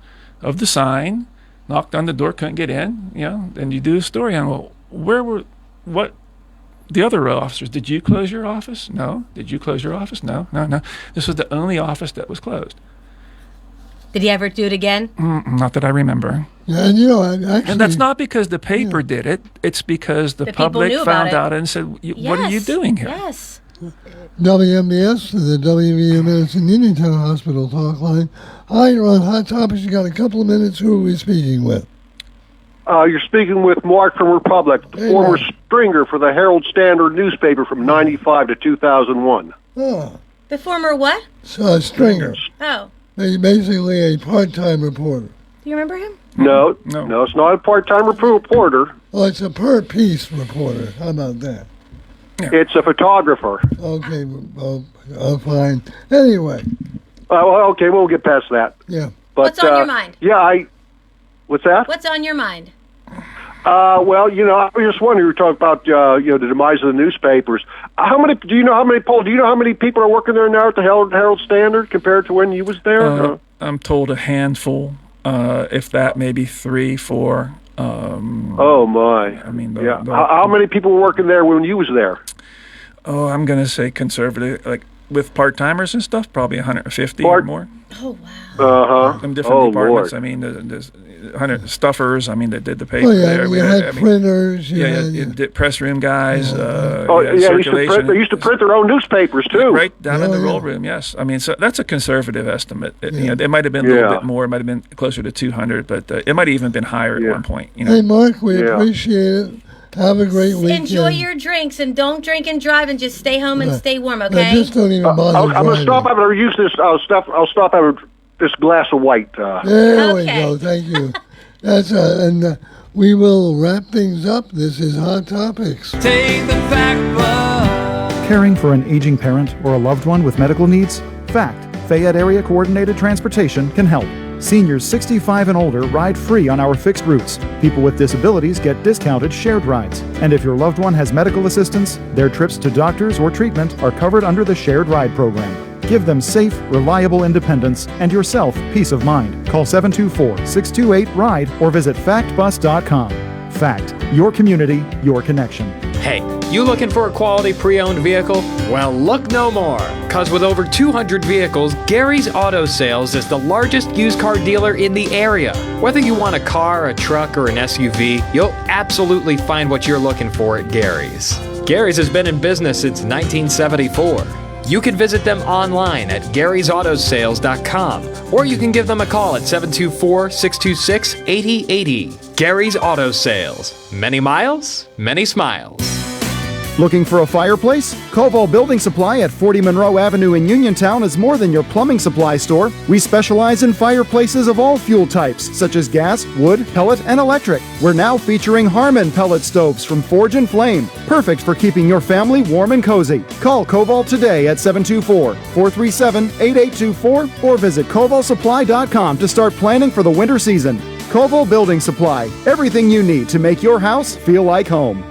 of the sign, knocked on the door, couldn't get in. And you do a story on what. The other row officers, did you close your office? No. Did you close your office? No. This was the only office that was closed. Did he ever do it again? Not that I remember. Yeah, and actually, and that's not because the paper did it. It's because the public found out and said, what are you doing here? Yes. WMBS, the WVU Medicine Uniontown Hospital talk line. Hi, you're on Hot Topics. You got a couple of minutes. Who are we speaking with? You're speaking with Mark from Republic, the former stringer for the Herald Standard newspaper from 95 to 2001. Oh. The former what? Stringer. Oh. Basically a part-time reporter. Do you remember him? No, it's not a part-time reporter. Oh, it's a per-piece reporter. How about that? Yeah. It's a photographer. Okay, fine. Anyway. Okay, we'll get past that. Yeah. But, what's on your mind? What's that? What's on your mind? I was just wondering, you were talking about, the demise of the newspapers. Do you know how many people are working there now at the Herald Standard compared to when you was there? I'm told a handful, if that, maybe 3, 4. Oh my! I mean, how many people were working there when you was there? Oh, I'm gonna say conservative, like with part timers and stuff, probably 150 or more. Oh wow! From different departments. Lord. I mean, there's 100 stuffers. I mean, that did the paper. Oh yeah, there. you had printers. Did press room guys. They used to print their own newspapers too. Right down in the roll room. Yes, I mean, so that's a conservative estimate. It might have been a little bit more. It might have been closer to 200, but it might have even been higher at one point. Hey, Mark, we appreciate it. Have a great weekend. Enjoy your drinks and don't drink and drive and just stay home and stay warm. Okay. Just don't even bother. I'm gonna stop having to use this. I'll stop having this glass of white. There we go. Thank you. That's and we will wrap things up. This is Hot Topics. Take the fact book. Caring for an aging parent or a loved one with medical needs? Fact. Fayette Area Coordinated Transportation can help. Seniors 65 and older ride free on our fixed routes. People with disabilities get discounted shared rides. And if your loved one has medical assistance, their trips to doctors or treatment are covered under the shared ride program. Give them safe, reliable independence and yourself peace of mind. Call 724-628-RIDE or visit factbus.com. Fact. Your community, your connection. Hey, You looking for a quality pre-owned vehicle? Well, look no more, because with over 200 vehicles, Gary's Auto Sales is the largest used car dealer in the area. Whether you want a car, a truck, or an SUV, you'll absolutely find what you're looking for at Gary's. Gary's has been in business since 1974. You can visit them online at Gary'sAutoSales.com, or you can give them a call at 724-626-8080. Gary's Auto Sales. Many miles, many smiles. Looking for a fireplace? Koval Building Supply at 40 Monroe Avenue in Uniontown is more than your plumbing supply store. We specialize in fireplaces of all fuel types, such as gas, wood, pellet, and electric. We're now featuring Harmon pellet stoves from Forge and Flame, perfect for keeping your family warm and cozy. Call Koval today at 724-437-8824 or visit kovalsupply.com to start planning for the winter season. Koval Building Supply, everything you need to make your house feel like home.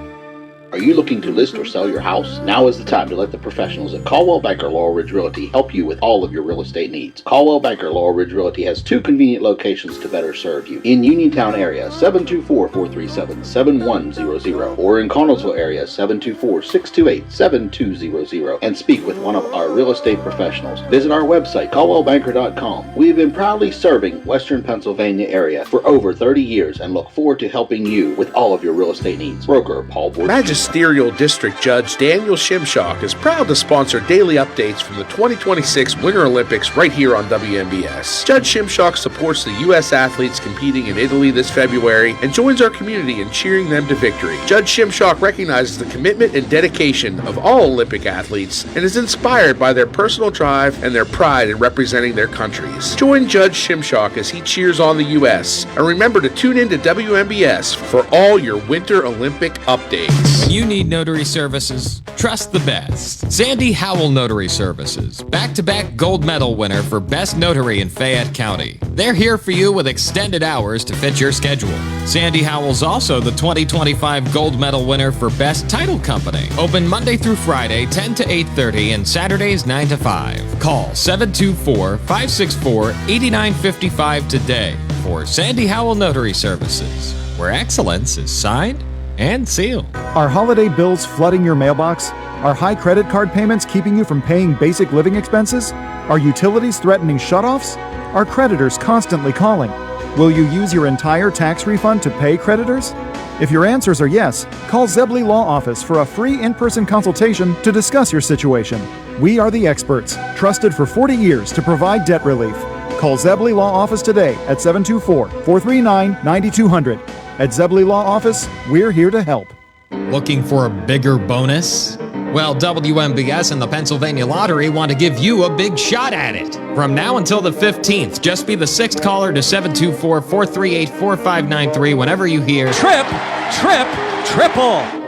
Are you looking to list or sell your house? Now is the time to let the professionals at Caldwell Banker Laurel Ridge Realty help you with all of your real estate needs. Caldwell Banker Laurel Ridge Realty has 2 convenient locations to better serve you. In Uniontown area, 724-437-7100, or in Connellsville area, 724-628-7200, and speak with one of our real estate professionals. Visit our website, caldwellbanker.com. We have been proudly serving Western Pennsylvania area for over 30 years and look forward to helping you with all of your real estate needs. Broker Paul Borges. Magisterial District Judge Daniel Shimshock is proud to sponsor daily updates from the 2026 Winter Olympics right here on WMBS. Judge Shimshock supports the U.S. athletes competing in Italy this February and joins our community in cheering them to victory. Judge Shimshock recognizes the commitment and dedication of all Olympic athletes and is inspired by their personal drive and their pride in representing their countries. Join Judge Shimshock as he cheers on the U.S. and remember to tune in to WMBS for all your Winter Olympic updates. When you need notary services, trust the best. Sandy Howell Notary Services, back-to-back gold medal winner for Best Notary in Fayette County. They're here for you with extended hours to fit your schedule. Sandy Howell's also the 2025 gold medal winner for Best Title Company. Open Monday through Friday, 10 to 8:30, and Saturdays, 9 to 5. Call 724-564-8955 today for Sandy Howell Notary Services, where excellence is signed and sealed. Are holiday bills flooding your mailbox? Are high credit card payments keeping you from paying basic living expenses? Are utilities threatening shutoffs? Are creditors constantly calling? Will you use your entire tax refund to pay creditors? If your answers are yes, call Zebley Law Office for a free in-person consultation to discuss your situation. We are the experts, trusted for 40 years to provide debt relief. Call Zebley Law Office today at 724-439-9200. At Zebley Law Office, we're here to help. Looking for a bigger bonus? Well, WMBS and the Pennsylvania Lottery want to give you a big shot at it. From now until the 15th, just be the 6th caller to 724-438-4593 whenever you hear Triple!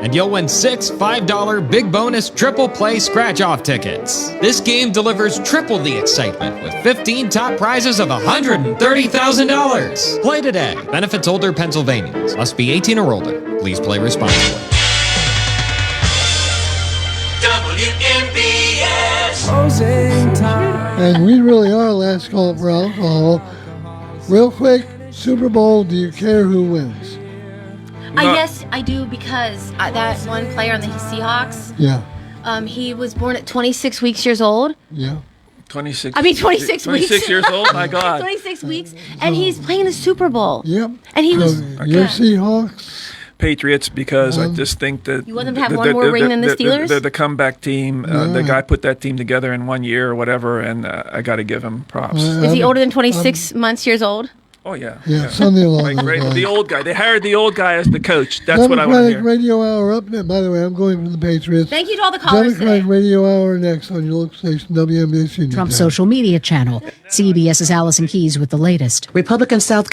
And you'll win 6 $5 big bonus triple play scratch-off tickets. This game delivers triple the excitement with 15 top prizes of $130,000. Play today. Benefits older Pennsylvanians. Must be 18 or older. Please play responsibly. WMBS. Closing time. And we really are last call for alcohol. Real quick, Super Bowl, do you care who wins? Yes, I do, because that one player on the Seahawks, he was born at 26 years old. Yeah. 26 26 weeks. 26 years old? My God. 26 weeks. And he's playing the Super Bowl. Yep. And he was... Your Seahawks? Patriots, because I just think that... You want them to have one more ring than the Steelers? They're the comeback team. The guy put that team together in 1 year or whatever, and I got to give him props. Is he older than 26 years old? Oh, yeah. Yeah, something along those lines. The old guy. They hired the old guy as the coach. That's what I want to hear. Democratic Radio Hour up next. By the way, I'm going for the Patriots. Thank you to all the callers Democratic Radio Hour next on your local station, WMBS. Trump's social media channel. CBS's Allison Keyes with the latest. Republican South